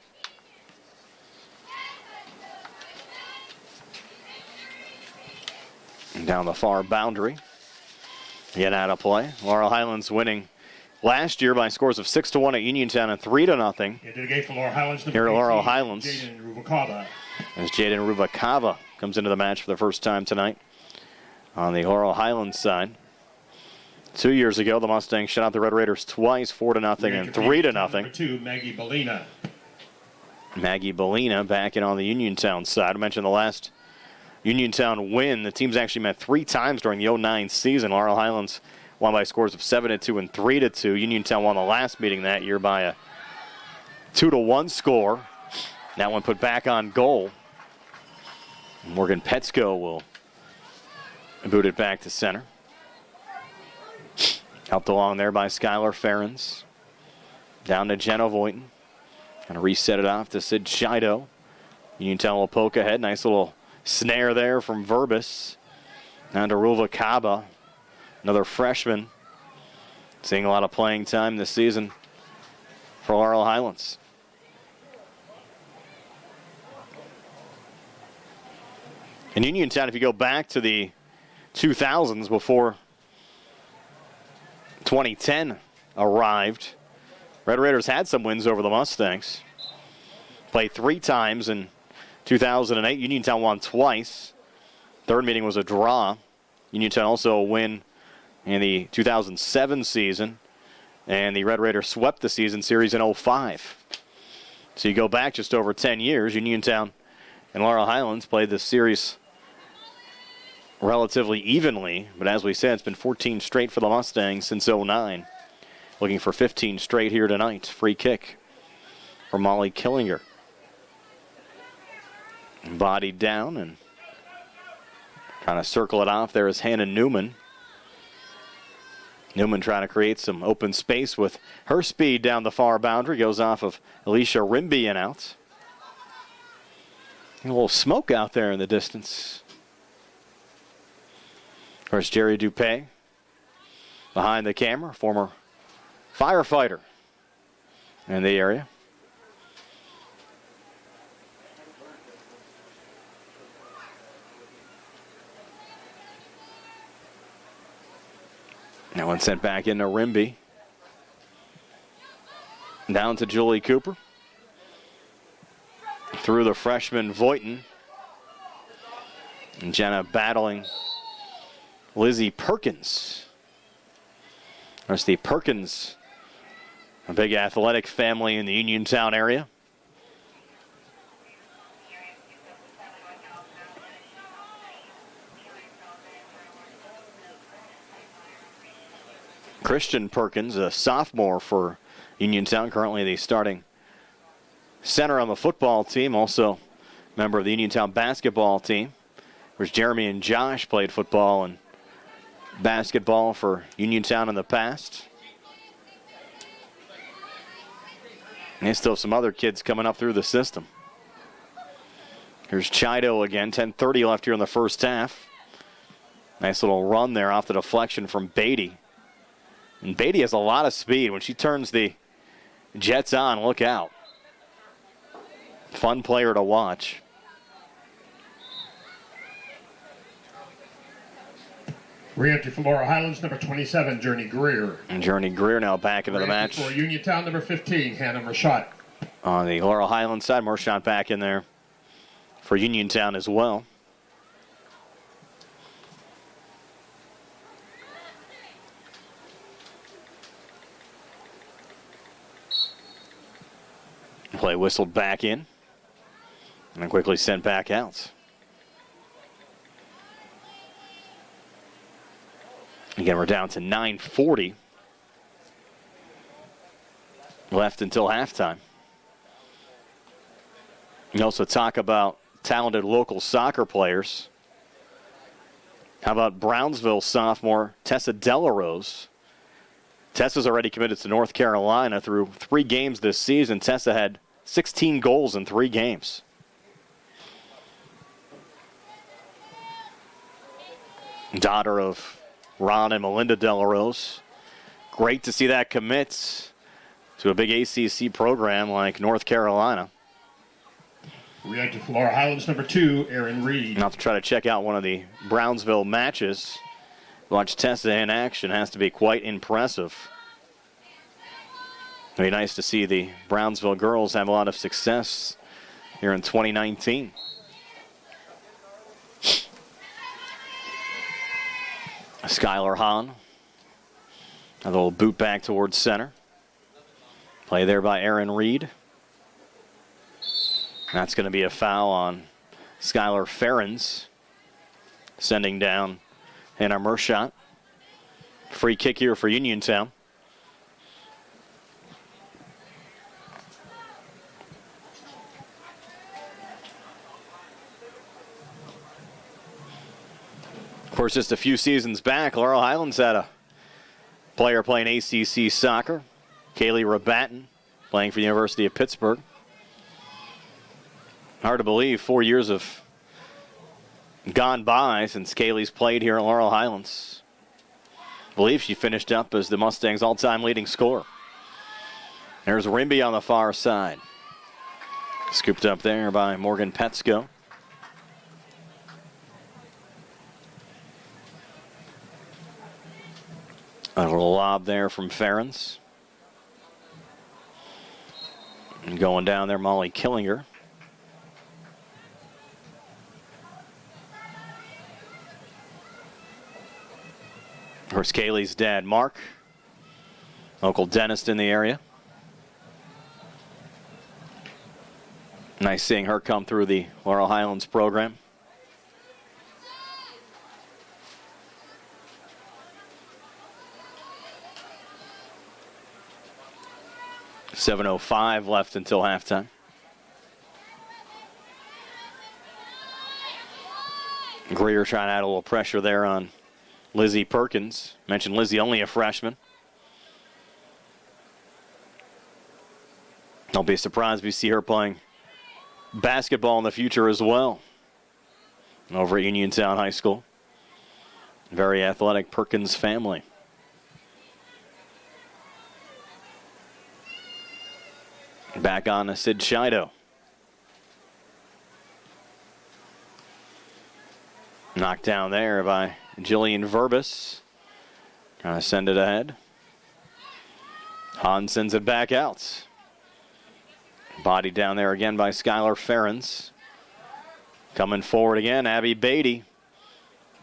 Down the far boundary. Again out of play. Laurel Highlands winning last year by scores of 6-1 at Uniontown and 3-0. Into the gate for Laurel Highlands. Here at Laurel Highlands. Jaden Ruvakava. As Jaden Ruvakava comes into the match for the first time tonight on the Laurel Highlands side. 2 years ago, the Mustangs shut out the Red Raiders twice, 4-0 and 3-0. Number 2, Maggie Bellina. Maggie Bellina back in on the Uniontown side. I mentioned the last Uniontown win. The teams actually met 3 times during the 09 season. Laurel Highlands won by scores of 7-2 and 3-2. Uniontown won the last meeting that year by a 2-1 score. That one put back on goal. Morgan Petsko will boot it back to center. Helped along there by Skylar Ferens. Down to Jenna Voighton. Going to reset it off to Sid Shido. Uniontown will poke ahead. Nice little snare there from Verbis. Down to Ruva Kaba. Another freshman. Seeing a lot of playing time this season for Laurel Highlands. In Uniontown, if you go back to the 2000s before 2010 arrived, Red Raiders had some wins over the Mustangs. Played 3 times in 2008. Uniontown won twice. Third meeting was a draw. Uniontown also a win in the 2007 season. And the Red Raiders swept the season series in 05. So you go back just over 10 years. Uniontown and Laurel Highlands played this series relatively evenly, but as we said, it's been 14 straight for the Mustangs since 09. Looking for 15 straight here tonight. Free kick for Molly Killinger. Bodied down and trying to circle it off there is Hannah Newman. Newman trying to create some open space with her speed down the far boundary. Goes off of Alicia Rimby and out. A little smoke out there in the distance. Of course, Jerry Dupay behind the camera, former firefighter in the area. That one sent back into Rimby. Down to Julie Cooper. Through the freshman Voighton. And Jenna battling Lizzie Perkins. There's the Perkins, a big athletic family in the Uniontown area. Christian Perkins, a sophomore for Uniontown, currently the starting center on the football team, also member of the Uniontown basketball team. Whereas Jeremy and Josh played football and basketball for Uniontown in the past. And there's still some other kids coming up through the system. Here's Chido again, 10:30 left here in the first half. Nice little run there off the deflection from Beatty. And Beatty has a lot of speed. When she turns the Jets on, look out. Fun player to watch. Re-entry for Laurel Highlands, number 27, Journey Greer. And Journey Greer now back into the match. For Uniontown, number 15, Hannah Mershot. On the Laurel Highlands side, Mershot back in there for Uniontown as well. Play whistled back in and then quickly sent back out. Again, we're down to 9:40 left until halftime. You also talk about talented local soccer players. How about Brownsville sophomore Tessa Delarose? Tessa's already committed to North Carolina through 3 games this season. Tessa had 16 goals in 3 games. Daughter of Ron and Melinda Delarose. Great to see that commit to a big ACC program like North Carolina. Re-entry for Laurel Highlands, number 2, Aaron Reed. Now to try to check out one of the Brownsville matches. Watch Tessa in action. Has to be quite impressive. It'd be nice to see the Brownsville girls have a lot of success here in 2019. Skylar Hahn. A little boot back towards center. Play there by Aaron Reed. That's going to be a foul on Skylar Ferens. Sending down Hannah Mershot. Free kick here for Uniontown. Of course, just a few seasons back, Laurel Highlands had a player playing ACC soccer, Kaylee Rabatin, playing for the University of Pittsburgh. Hard to believe 4 years have gone by since Kaylee's played here at Laurel Highlands. I believe she finished up as the Mustangs' all-time leading scorer. There's Rimby on the far side. Scooped up there by Morgan Petsko. A little lob there from Ferens. And going down there, Molly Killinger. Of course, Kaylee's dad, Mark, local dentist in the area. Nice seeing her come through the Laurel Highlands program. .7:05 left until halftime. Greer trying to add a little pressure there on Lizzie Perkins. Mentioned Lizzie, only a freshman. I'll be surprised if we see her playing basketball in the future as well. Over at Uniontown High School. Very athletic Perkins family. Back on to Sid Shido. Knocked down there by Jillian Verbis. Trying to send it ahead. Hahn sends it back out. Body down there again by Skylar Ferens. Coming forward again, Abby Beatty.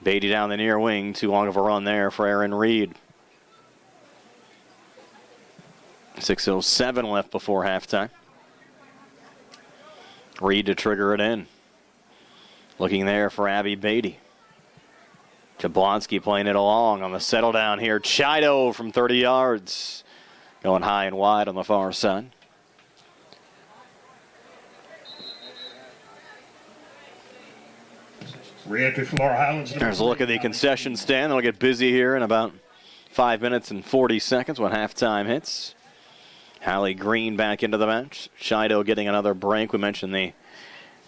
Beatty down the near wing. Too long of a run there for Aaron Reed. 6:07 left before halftime. Reed to trigger it in. Looking there for Abby Beatty. Jablonski playing it along on the settle down here. Chido from 30 yards. Going high and wide on the far side. Re-entry for Laurel Highlands. There's a look at the concession stand. It'll get busy here in about 5 minutes and 40 seconds when halftime hits. Hallie Green back into the match. Shido getting another break. We mentioned the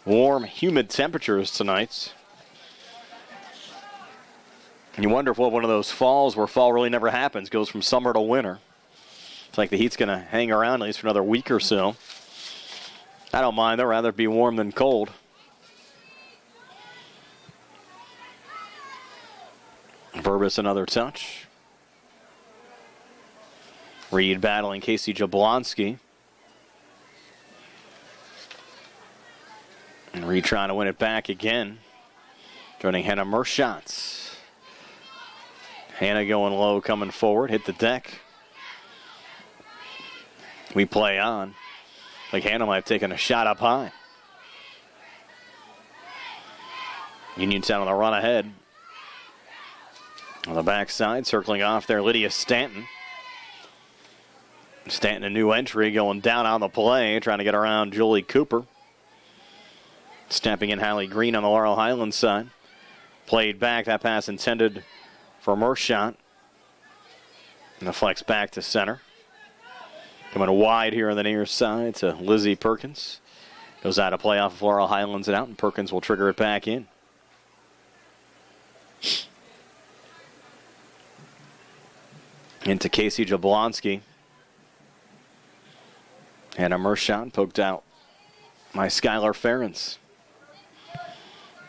warm, humid temperatures tonight. And you wonder if one of those falls where fall really never happens, goes from summer to winter. It's like the heat's going to hang around at least for another week or so. I don't mind. I'd rather be warm than cold. Verbis another touch. Reed battling Casey Jablonski. And Reed trying to win it back again. Joining Hannah Merschatz. Hannah going low, coming forward, hit the deck. We play on. Like Hannah might have taken a shot up high. Uniontown on the run ahead. On the backside, circling off there, Lydia Stanton. Stanton, a new entry, going down on the play, trying to get around Julie Cooper. Stepping in Hallie Green on the Laurel Highlands side. Played back, that pass intended for Merschat. And the flex back to center. Coming wide here on the near side to Lizzie Perkins. Goes out of play off of Laurel Highlands and out, and Perkins will trigger it back in. Into Casey Jablonski. And a Merschat poked out by Skylar Ferens.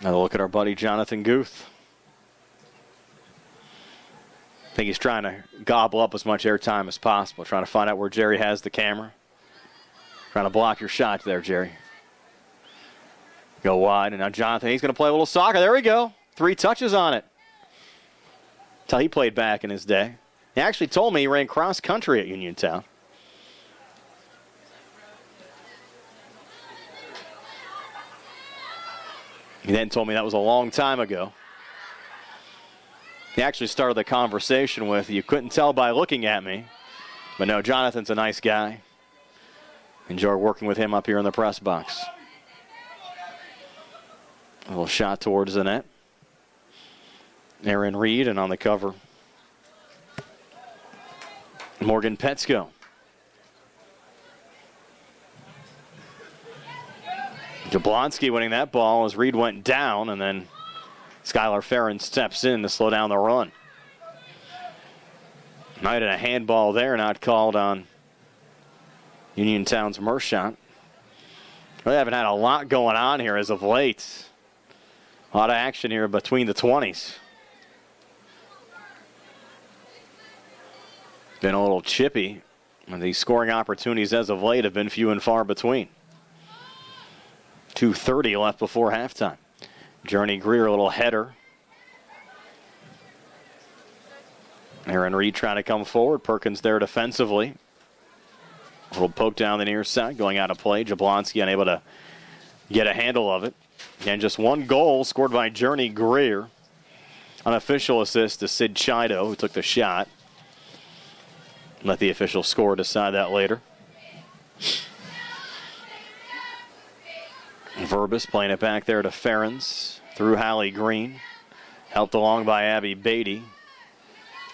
Another look at our buddy Jonathan Guth. I think he's trying to gobble up as much airtime as possible, trying to find out where Jerry has the camera. Trying to block your shot there, Jerry. Go wide, and now Jonathan, he's going to play a little soccer. There we go. 3 touches on it. That's how he played back in his day. He actually told me he ran cross country at Uniontown. He then told me that was a long time ago. He actually started the conversation with, "You couldn't tell by looking at me." But no, Jonathan's a nice guy. Enjoy working with him up here in the press box. A little shot towards the net. Aaron Reed, and on the cover, Morgan Petsko. Jablonski winning that ball as Reed went down, and then Skylar Ferren steps in to slow down the run. Might have a handball there, not called on Uniontown's Merschat. They haven't had a lot going on here as of late. A lot of action here between the 20s. Been a little chippy, and these scoring opportunities as of late have been few and far between. 2:30 left before halftime. Journey Greer, a little header. Aaron Reed trying to come forward. Perkins there defensively. A little poke down the near side, going out of play. Jablonski unable to get a handle of it. Again, just one goal scored by Journey Greer. Unofficial assist to Sid Chido, who took the shot. Let the official score decide that later. Verbis playing it back there to Ferens through Hallie Green. Helped along by Abby Beatty.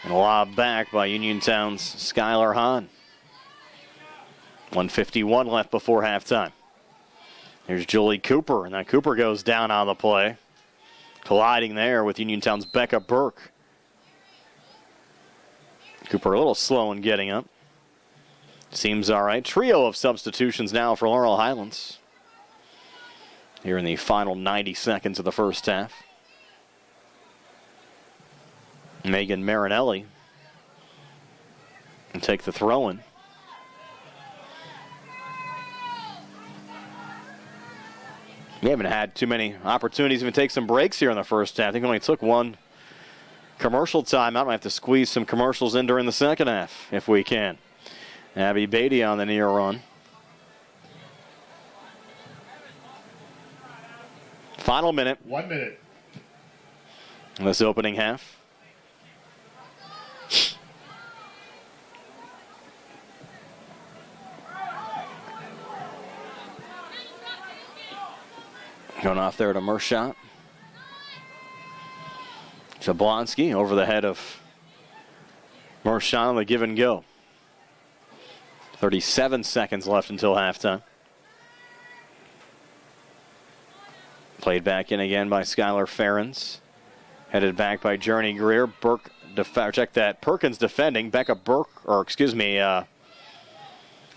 And a lob back by Uniontown's Skylar Hahn. 1:51 left before halftime. Here's Julie Cooper, and that Cooper goes down on the play. Colliding there with Uniontown's Becca Burke. Cooper a little slow in getting up. Seems all right. Trio of substitutions now for Laurel Highlands. Here in the final 90 seconds of the first half. Megan Marinelli will take the throw-in. We haven't had too many opportunities to even take some breaks here in the first half. I think we only took one commercial time. I might have to squeeze some commercials in during the second half if we can. Abby Beatty on the near run. Final minute. 1 minute. In this opening half. Going off there to Merschat. Jablonski over the head of Merschat on the give and go. 37 seconds left until halftime. Played back in again by Skylar Ferens. Headed back by Journey Greer. Burke, check that. Perkins defending. Becca Burke,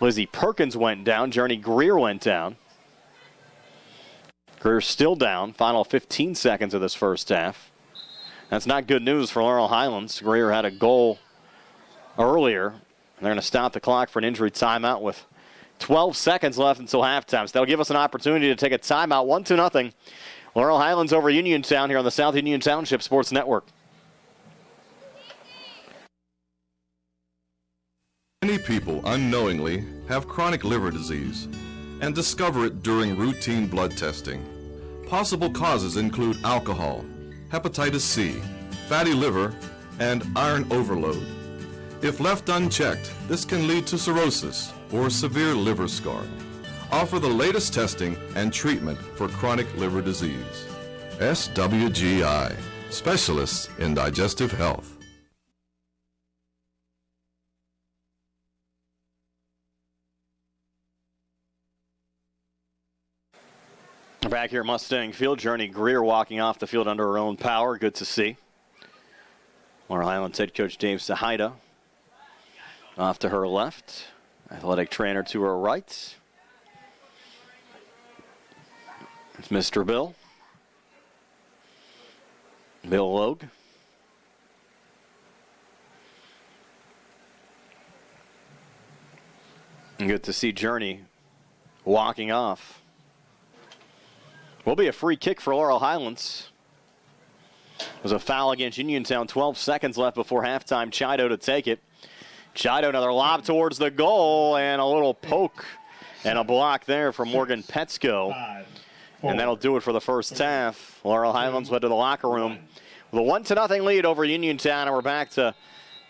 Lizzie Perkins went down. Journey Greer went down. Greer still down. Final 15 seconds of this first half. That's not good news for Laurel Highlands. Greer had a goal earlier. They're going to stop the clock for an injury timeout with 12 seconds left until halftime. So that'll give us an opportunity to take a timeout. 1-0. Laurel Highlands over Uniontown here on the South Union Township Sports Network. Many people unknowingly have chronic liver disease and discover it during routine blood testing. Possible causes include alcohol, hepatitis C, fatty liver, and iron overload. If left unchecked, this can lead to cirrhosis or severe liver scarring. Offer the latest testing and treatment for chronic liver disease. SWGI, specialists in digestive health. Back here at Mustang Field, Journey Greer walking off the field under her own power. Good to see. Laurel Highlands head coach Dave Sahida off to her left. Athletic trainer to her right. It's Mr. Bill. Bill Logue. And good to see Journey walking off. Will be a free kick for Laurel Highlands. There's a foul against Uniontown. 12 seconds left before halftime. Chido to take it. Chido, another lob towards the goal, and a little poke and a block there from Morgan Petsko. And that'll do it for the first half. Laurel Highlands went to the locker room with a 1-0 lead over Uniontown, and we're back to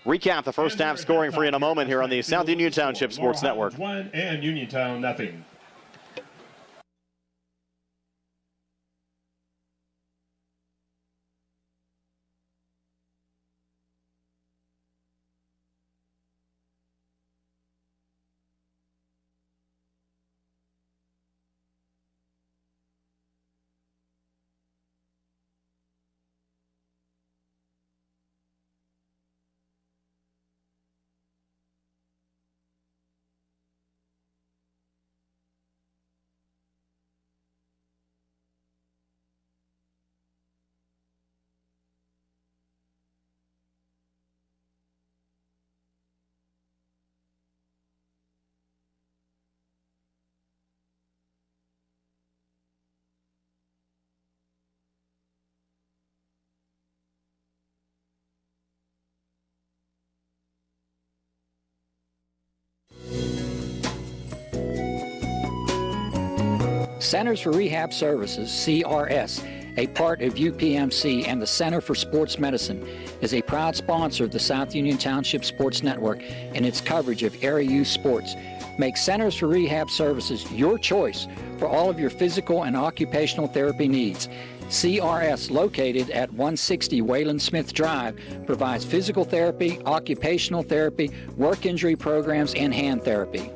recap the first half scoring for you in a moment here on the South Union Township Sports Network. 1 and Uniontown 0. Centers for Rehab Services, CRS, a part of UPMC and the Center for Sports Medicine, is a proud sponsor of the South Union Township Sports Network and its coverage of area youth sports. Make Centers for Rehab Services your choice for all of your physical and occupational therapy needs. CRS, located at 160 Wayland Smith Drive, provides physical therapy, occupational therapy, work injury programs, and hand therapy.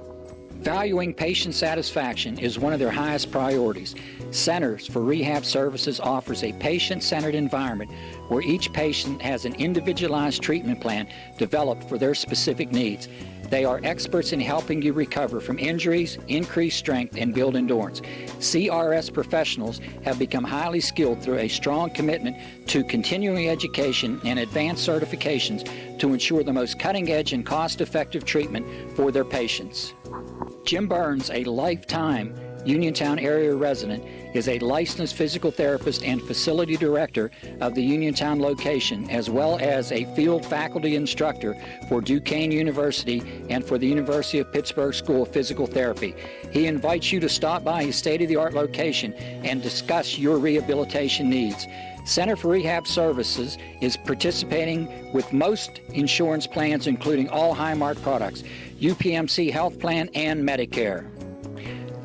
Valuing patient satisfaction is one of their highest priorities. Centers for Rehab Services offers a patient-centered environment where each patient has an individualized treatment plan developed for their specific needs. They are experts in helping you recover from injuries, increase strength, and build endurance. CRS professionals have become highly skilled through a strong commitment to continuing education and advanced certifications to ensure the most cutting-edge and cost-effective treatment for their patients. Jim Burns, a lifetime Uniontown area resident, is a licensed physical therapist and facility director of the Uniontown location, as well as a field faculty instructor for Duquesne University and for the University of Pittsburgh School of Physical Therapy. He invites you to stop by his state-of-the-art location and discuss your rehabilitation needs. Center for Rehab Services is participating with most insurance plans, including all Highmark products, UPMC Health Plan, and Medicare.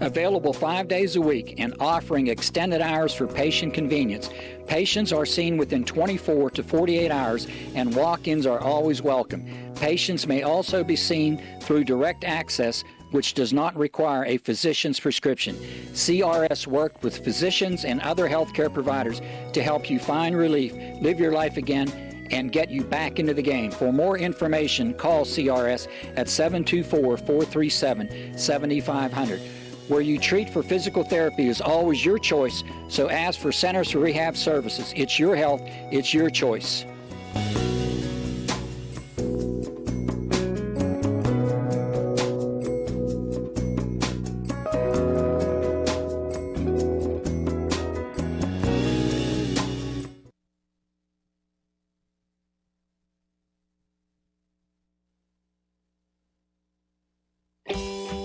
Available 5 days a week and offering extended hours for patient convenience. Patients are seen within 24 to 48 hours, and walk-ins are always welcome. Patients may also be seen through direct access, which does not require a physician's prescription. CRS worked with physicians and other healthcare providers to help you find relief, live your life again, and get you back into the game. For more information, call CRS at 724-437-7500. Where you treat for physical therapy is always your choice, so ask for Centers for Rehab Services. It's your health, it's your choice.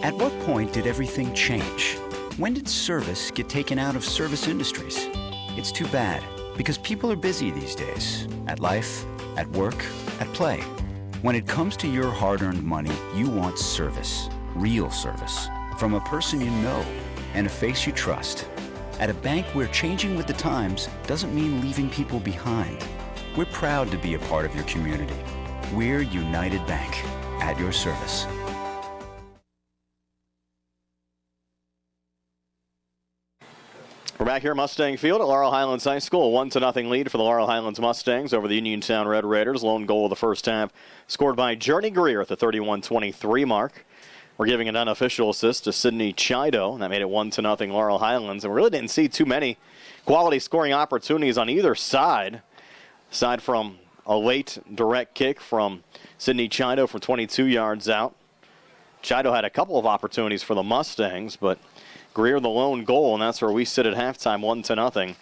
At what point did everything change? When did service get taken out of service industries? It's too bad, because people are busy these days. At life, at work, at play. When it comes to your hard-earned money, you want service. Real service. From a person you know and a face you trust. At a bank where changing with the times doesn't mean leaving people behind. We're proud to be a part of your community. We're United Bank, at your service. We're back here at Mustang Field at Laurel Highlands High School. 1-0 lead for the Laurel Highlands Mustangs over the Uniontown Red Raiders. Lone goal of the first half scored by Journey Greer at the 31-23 mark. We're giving an unofficial assist to Sydney Chido, and that made it 1-0 Laurel Highlands. And we really didn't see too many quality scoring opportunities on either side, aside from a late direct kick from Sydney Chido from 22 yards out. Chido had a couple of opportunities for the Mustangs, but Greer the lone goal, and that's where we sit at halftime, 1-0.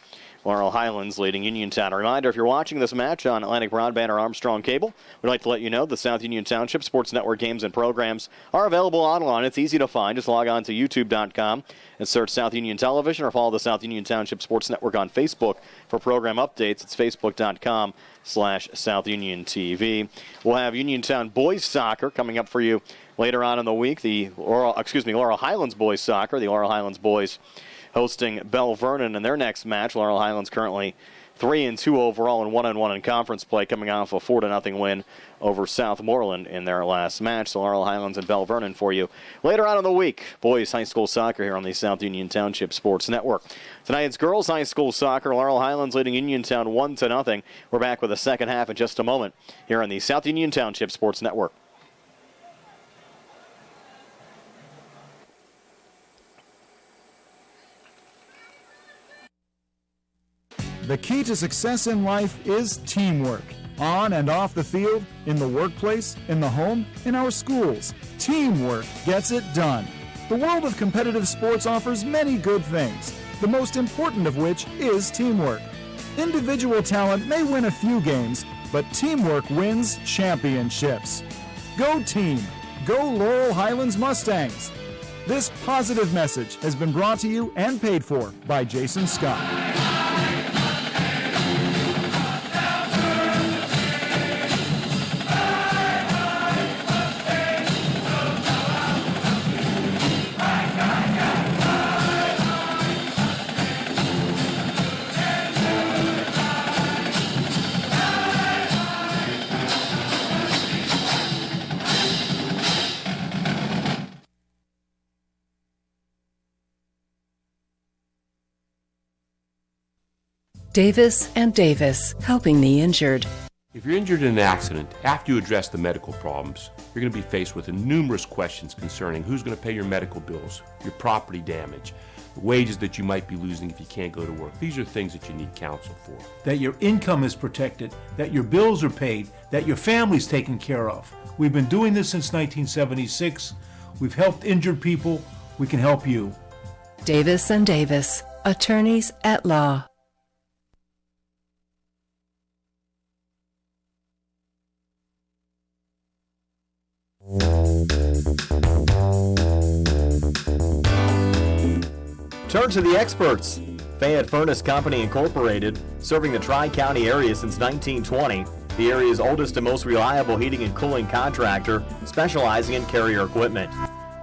Laurel Highlands leading Uniontown. A reminder, if you're watching this match on Atlantic Broadband or Armstrong Cable, we'd like to let you know the South Union Township Sports Network games and programs are available online. It's easy to find. Just log on to youtube.com and search South Union Television, or follow the South Union Township Sports Network on Facebook for program updates. It's facebook.com/South Union TV. We'll have Uniontown boys soccer coming up for you later on in the week. The Laurel Highlands boys soccer. The Laurel Highlands boys hosting Bell Vernon in their next match. Laurel Highlands currently 3-2 overall and 1-1 in conference play, coming off a 4-0 win over Southmoreland in their last match. So Laurel Highlands and Bell Vernon for you later on in the week. Boys high school soccer here on the South Union Township Sports Network. Tonight it's girls high school soccer. Laurel Highlands leading Uniontown 1-0. We're back with the second half in just a moment here on the South Union Township Sports Network. The key to success in life is teamwork. On and off the field, in the workplace, in the home, in our schools. Teamwork gets it done. The world of competitive sports offers many good things, the most important of which is teamwork. Individual talent may win a few games, but teamwork wins championships. Go team! Go Laurel Highlands Mustangs! This positive message has been brought to you and paid for by Jason Scott. Davis and Davis, helping the injured. If you're injured in an accident, after you address the medical problems, you're going to be faced with numerous questions concerning who's going to pay your medical bills, your property damage, the wages that you might be losing if you can't go to work. These are things that you need counsel for. That your income is protected, that your bills are paid, that your family's taken care of. We've been doing this since 1976. We've helped injured people. We can help you. Davis and Davis, attorneys at law. Turn to the experts. Fayette Furnace Company Incorporated, serving the Tri-County area since 1920. The area's oldest and most reliable heating and cooling contractor, specializing in Carrier equipment.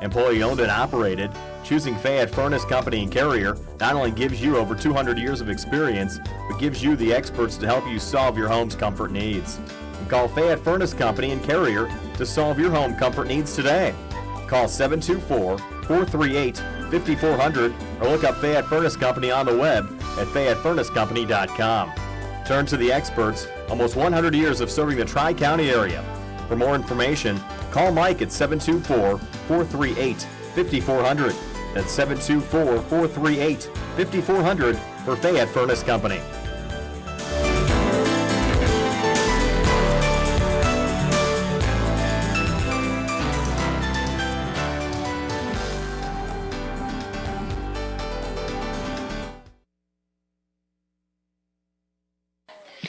Employee owned and operated, choosing Fayette Furnace Company and Carrier not only gives you over 200 years of experience, but gives you the experts to help you solve your home's comfort needs. Call Fayette Furnace Company and Carrier to solve your home comfort needs today. Call 724-438-5400 or look up Fayette Furnace Company on the web at FayetteFurnaceCompany.com. Turn to the experts, almost 100 years of serving the Tri-County area. For more information, call Mike at 724-438-5400. That's 724-438-5400 for Fayette Furnace Company.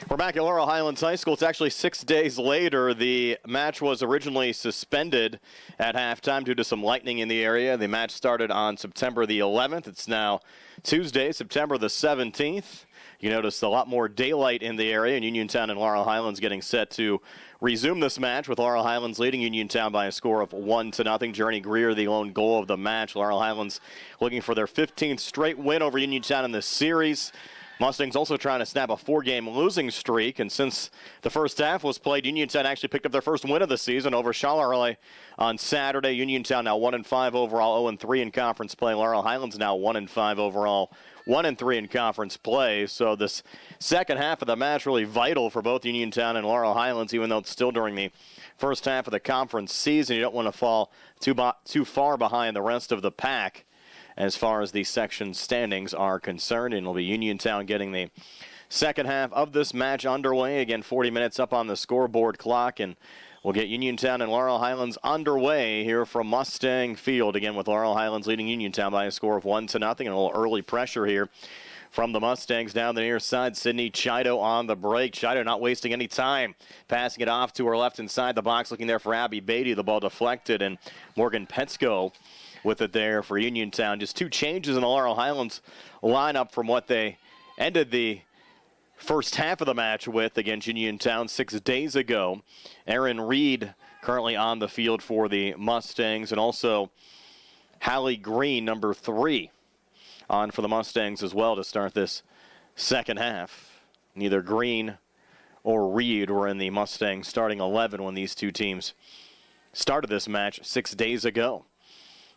We're back at Laurel Highlands High School. It's actually 6 days later. The match was originally suspended at halftime due to some lightning in the area. The match started on September the 11th. It's now Tuesday, September the 17th. You notice a lot more daylight in the area, and Uniontown and Laurel Highlands getting set to resume this match with Laurel Highlands leading Uniontown by a score of 1-0. Journey Greer, the lone goal of the match. Laurel Highlands looking for their 15th straight win over Uniontown in this series. Mustangs also trying to snap a 4-game losing streak, and since the first half was played, Uniontown actually picked up their first win of the season over Charleroi on Saturday. Uniontown now 1-5 overall, 0-3 in conference play. Laurel Highlands now 1-5 overall, 1-3 in conference play. So this second half of the match really vital for both Uniontown and Laurel Highlands, even though it's still during the first half of the conference season. You don't want to fall too far behind the rest of the pack as far as the section standings are concerned, and it'll be Uniontown getting the second half of this match underway. Again, 40 minutes up on the scoreboard clock, and we'll get Uniontown and Laurel Highlands underway here from Mustang Field. Again, with Laurel Highlands leading Uniontown by a score of 1-0, and a little early pressure here from the Mustangs down the near side. Sydney Chido on the break. Chido not wasting any time, passing it off to her left inside the box, looking there for Abby Beatty. The ball deflected, and Morgan Petsko with it there for Uniontown. Just two changes in the Laurel Highlands lineup from what they ended the first half of the match with against Uniontown 6 days ago. Erin Reed currently on the field for the Mustangs, and also Hallie Green, number 3, on for the Mustangs as well to start this second half. Neither Green or Reed were in the Mustangs starting 11 when these two teams started this match 6 days ago.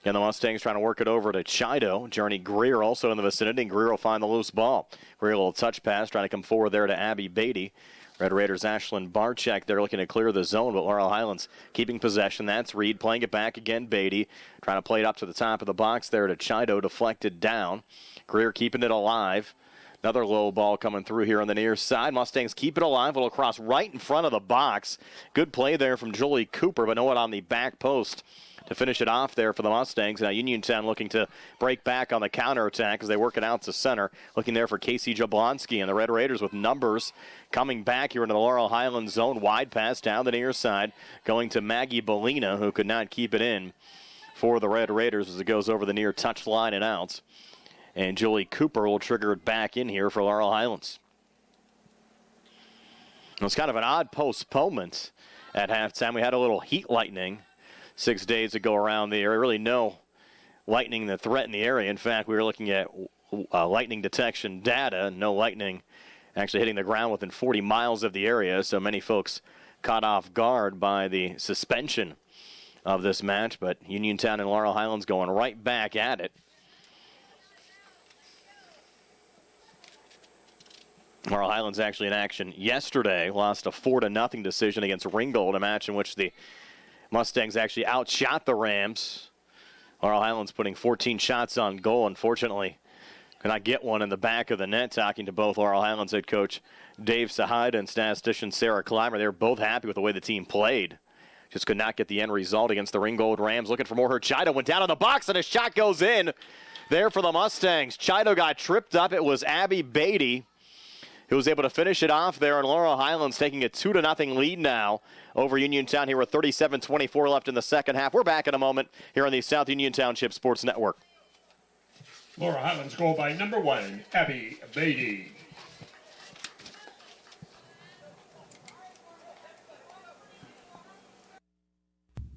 And the Mustangs trying to work it over to Chido. Journey Greer also in the vicinity, and Greer will find the loose ball. Greer a little touch pass, trying to come forward there to Abby Beatty. Red Raiders Ashlyn Barczyk, they're looking to clear the zone, but Laurel Highlands keeping possession. That's Reed playing it back again. Beatty trying to play it up to the top of the box there to Chido, deflected down. Greer keeping it alive. Another low ball coming through here on the near side. Mustangs keep it alive. It'll cross right in front of the box. Good play there from Julie Cooper, but no one on the back post to finish it off there for the Mustangs. Now Uniontown looking to break back on the counterattack as they work it out to center. Looking there for Casey Jablonski, and the Red Raiders with numbers coming back here into the Laurel Highlands zone. Wide pass down the near side, going to Maggie Bellina, who could not keep it in for the Red Raiders as it goes over the near touch line and out. And Julie Cooper will trigger it back in here for Laurel Highlands. It was kind of an odd postponement at halftime. We had a little heat lightning 6 days ago around the area. Really no lightning that threatened the area. In fact, we were looking at lightning detection data. No lightning actually hitting the ground within 40 miles of the area. So many folks caught off guard by the suspension of this match. But Uniontown and Laurel Highlands going right back at it. Laurel Highlands actually in action yesterday. Lost a 4-0 decision against Ringgold, a match in which the Mustangs actually outshot the Rams. Laurel Highlands putting 14 shots on goal. Unfortunately, could not get one in the back of the net. Talking to both Laurel Highlands head coach Dave Sahida and statistician Sarah Clymer, they were both happy with the way the team played. Just could not get the end result against the Ringgold Rams. Looking for more. Her Chido went down on the box, and a shot goes in there for the Mustangs. Chido got tripped up. It was Abby Beatty who was able to finish it off there, and Laurel Highlands taking a 2-0 lead now over Uniontown here with 37-24 left in the second half. We're back in a moment here on the South Union Township Sports Network. Laurel Highlands goal by number 1, Abby Beatty.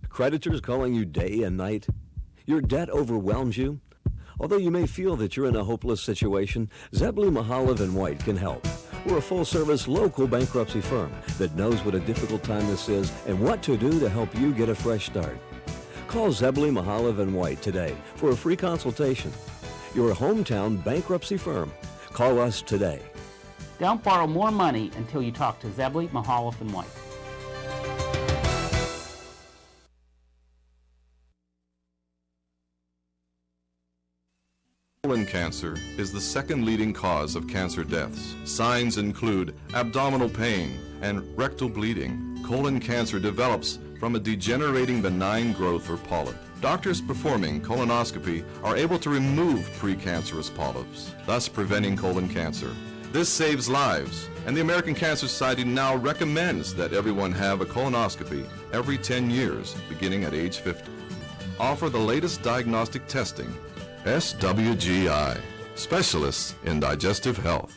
Creditors calling you day and night? Your debt overwhelms you? Although you may feel that you're in a hopeless situation, Zebley, Mahalev & White can help. We're a full-service local bankruptcy firm that knows what a difficult time this is and what to do to help you get a fresh start. Call Zebley, Mahalev & White today for a free consultation. Your hometown bankruptcy firm. Call us today. Don't borrow more money until you talk to Zebley, Mahalev & White. Colon cancer is the second leading cause of cancer deaths. Signs include abdominal pain and rectal bleeding. Colon cancer develops from a degenerating benign growth or polyp. Doctors performing colonoscopy are able to remove precancerous polyps, thus preventing colon cancer. This saves lives, and the American Cancer Society now recommends that everyone have a colonoscopy every 10 years, beginning at age 50. Offer the latest diagnostic testing. SWGI, specialists in digestive health.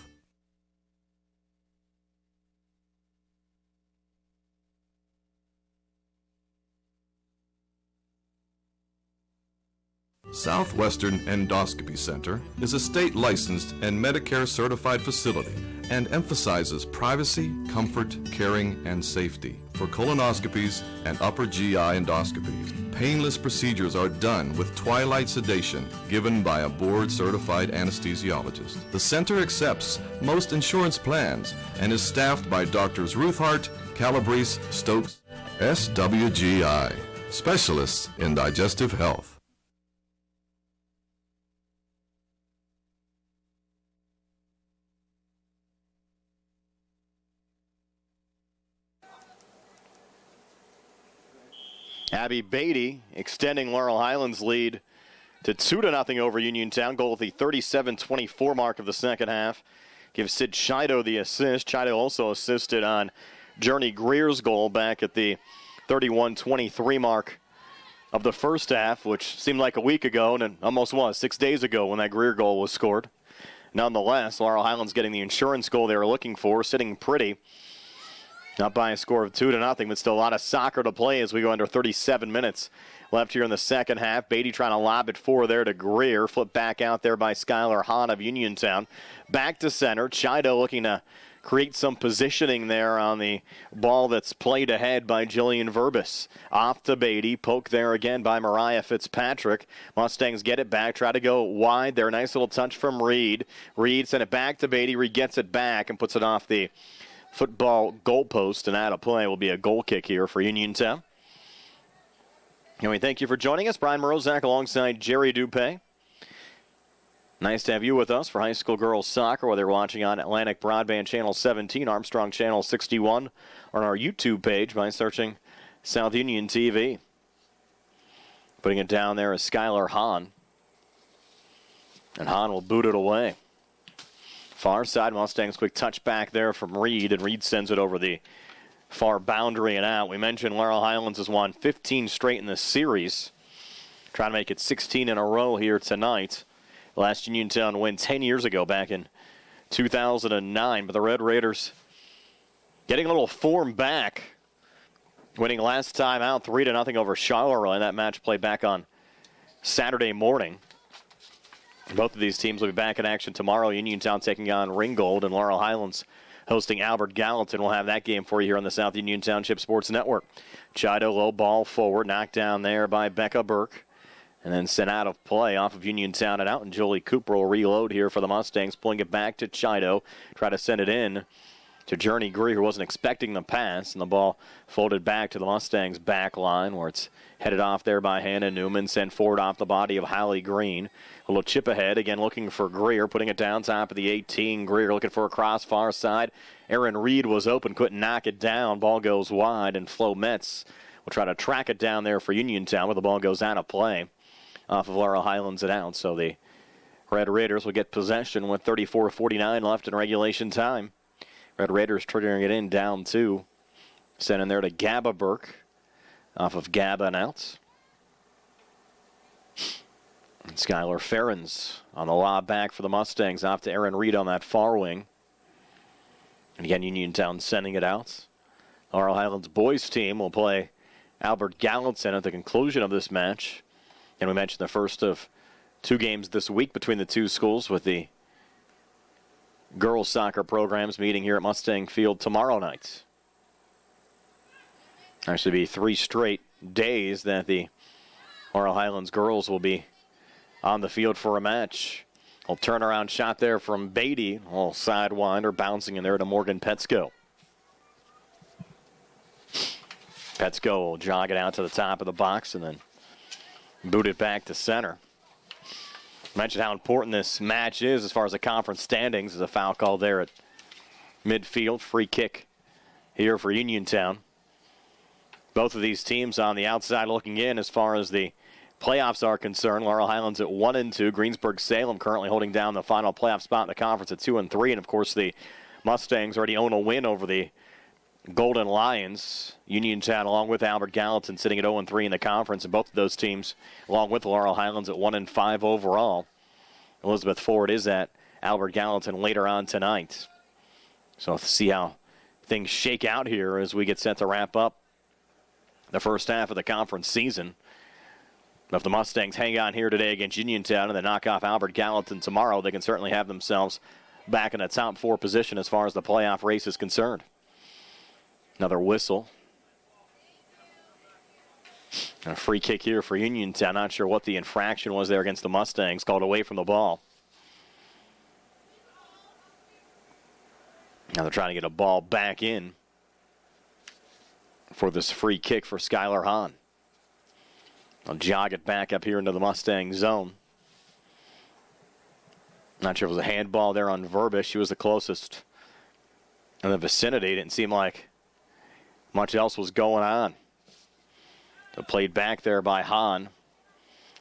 Southwestern Endoscopy Center is a state-licensed and Medicare-certified facility and emphasizes privacy, comfort, caring, and safety. For colonoscopies and upper GI endoscopies, painless procedures are done with twilight sedation given by a board-certified anesthesiologist. The center accepts most insurance plans and is staffed by Drs. Ruthhart, Calabrese, Stokes, SWGI, specialists in digestive health. Abby Beatty extending Laurel Highlands' lead to 2-0 over Uniontown. Goal at the 37-24 mark of the second half. Gives Sid Chido the assist. Chido also assisted on Journey Greer's goal back at the 31-23 mark of the first half, which seemed like a week ago, and it almost was 6 days ago when that Greer goal was scored. Nonetheless, Laurel Highlands getting the insurance goal they were looking for, sitting pretty. Not by a score of 2-0, but still a lot of soccer to play as we go under 37 minutes left here in the second half. Beatty trying to lob it forward there to Greer. Flip back out there by Skylar Hahn of Uniontown. Back to center. Chido looking to create some positioning there on the ball that's played ahead by Jillian Verbis. Off to Beatty. Poke there again by Mariah Fitzpatrick. Mustangs get it back. Try to go wide there. Nice little touch from Reed. Reed sent it back to Beatty. Reed gets it back and puts it off the football goalpost, and out of play will be a goal kick here for Uniontown. And we thank you for joining us. Brian Morozak alongside Jerry Dupay. Nice to have you with us for high school girls soccer, whether you're watching on Atlantic Broadband Channel 17, Armstrong Channel 61, or on our YouTube page by searching South Union TV. Putting it down there is Skylar Hahn. And Hahn will boot it away. Far side, Mustangs quick touch back there from Reed, and Reed sends it over the far boundary and out. We mentioned Laurel Highlands has won 15 straight in this series. Trying to make it 16 in a row here tonight. Last Uniontown win 10 years ago back in 2009. But the Red Raiders getting a little form back. Winning last time out 3-0 over Charleroi. And that match played back on Saturday morning. Both of these teams will be back in action tomorrow. Uniontown taking on Ringgold, and Laurel Highlands hosting Albert Gallatin. We'll have that game for you here on the South Union Township Sports Network. Chido low ball forward, knocked down there by Becca Burke, and then sent out of play off of Uniontown and out. And Jolie Cooper will reload here for the Mustangs, pulling it back to Chido. Try to send it in to Journey Greer, who wasn't expecting the pass, and the ball folded back to the Mustangs' back line, where it's headed off there by Hannah Newman, sent forward off the body of Holly Green. A little chip ahead, again looking for Greer, putting it down top of the 18. Greer looking for a cross far side. Aaron Reed was open, couldn't knock it down. Ball goes wide, and Flo Metz will try to track it down there for Uniontown, where the ball goes out of play off of Laurel Highlands and out. So the Red Raiders will get possession with 34:49 left in regulation time. Red Raiders triggering it in, down 2. Sending there to Gabba Burke. Off of Gabba and out. And Skylar Ferrens on the lob back for the Mustangs. Off to Aaron Reed on that far wing. And again, Uniontown sending it out. Laurel Highlands boys team will play Albert Gallatin at the conclusion of this match. And we mentioned the first of 2 games this week between the two schools, with the girls soccer programs meeting here at Mustang Field tomorrow night. Actually be 3 straight days that the Laurel Highlands girls will be on the field for a match. A turnaround shot there from Beatty. A little sidewinder bouncing in there to Morgan Petsko. Petsko will jog it out to the top of the box and then boot it back to center. Mentioned how important this match is as far as the conference standings. There's a foul call there at midfield. Free kick here for Uniontown. Both of these teams on the outside looking in as far as the playoffs are concerned. Laurel Highlands at 1-2. Greensburg-Salem currently holding down the final playoff spot in the conference at 2-3. And, of course, the Mustangs already own a win over the Golden Lions. Uniontown, along with Albert Gallatin, sitting at 0-3 in the conference. And both of those teams, along with Laurel Highlands, at 1-5 overall. Elizabeth Ford is at Albert Gallatin later on tonight. So let's see how things shake out here as we get set to wrap up the first half of the conference season. If the Mustangs hang on here today against Uniontown and then knock off Albert Gallatin tomorrow, they can certainly have themselves back in a top 4 position as far as the playoff race is concerned. Another whistle. And a free kick here for Uniontown. Not sure what the infraction was there against the Mustangs. Called away from the ball. Now they're trying to get a ball back in for this free kick for Skylar Hahn. They'll jog it back up here into the Mustang zone. Not sure if it was a handball there on Verbish. She was the closest in the vicinity. Didn't seem like much else was going on. So played back there by Hahn.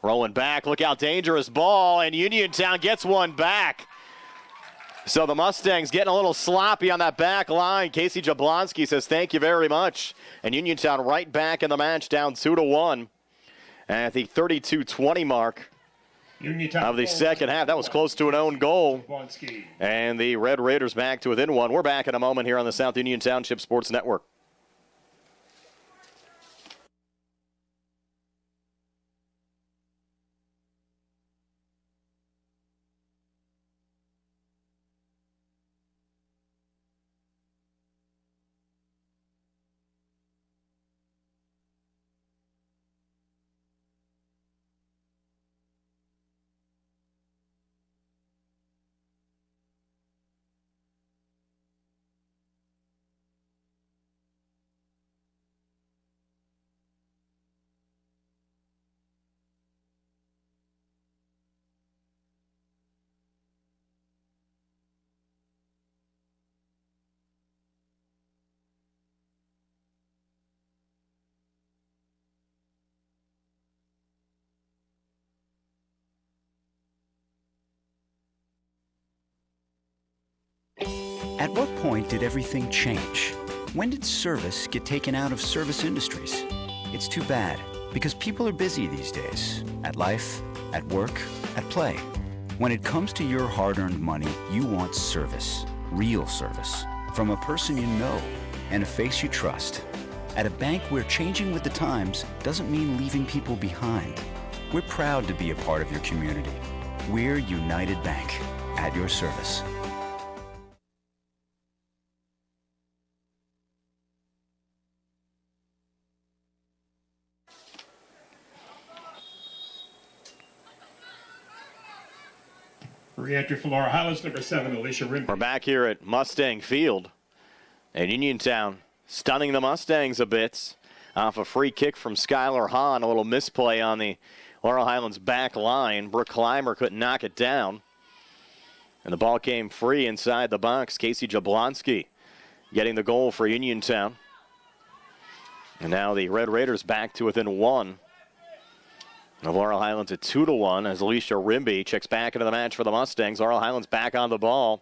Rolling back. Look how dangerous ball. And Uniontown gets one back. So the Mustangs getting a little sloppy on that back line. Casey Jablonski says thank you very much. And Uniontown right back in the match, down 2-1. And at the 32-20 mark of the second half, that was close to an own goal. And the Red Raiders back to within one. We're back in a moment here on the South Union Township Sports Network. At what point did everything change? When did service get taken out of service industries? It's too bad, because people are busy these days. At life, at work, at play. When it comes to your hard-earned money, you want service. Real service. From a person you know and a face you trust. At a bank where changing with the times doesn't mean leaving people behind. We're proud to be a part of your community. We're United Bank, at your service. Re-entry for Laurel Highlands, number 7, Alicia Rimby. We're back here at Mustang Field. And Uniontown stunning the Mustangs a bit off a free kick from Skylar Hahn. A little misplay on the Laurel Highlands back line. Brooke Clymer couldn't knock it down. And the ball came free inside the box. Casey Jablonski getting the goal for Uniontown. And now the Red Raiders back to within one. The Laurel Highlands at 2-1 as Alicia Rimby checks back into the match for the Mustangs. Laurel Highlands back on the ball.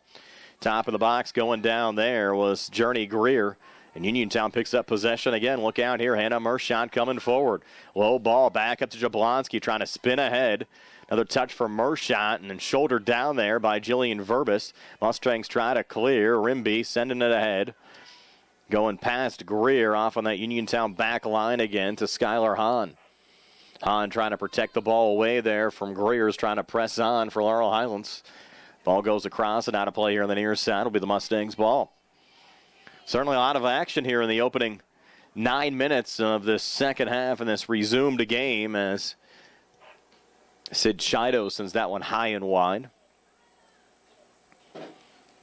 Top of the box going down there was Journey Greer. And Uniontown picks up possession again. Look out here. Hannah Mershot coming forward. Low ball back up to Jablonski trying to spin ahead. Another touch for Mershot and then shouldered down there by Jillian Verbis. Mustangs try to clear. Rimby sending it ahead. Going past Greer off on that Uniontown back line again to Skylar Hahn. Hahn trying to protect the ball away there from Greer's trying to press on for Laurel Highlands. Ball goes across and out of play here on the near side. Will be the Mustangs' ball. Certainly a lot of action here in the opening 9 minutes of this second half in this resumed game as Sid Chido sends that one high and wide.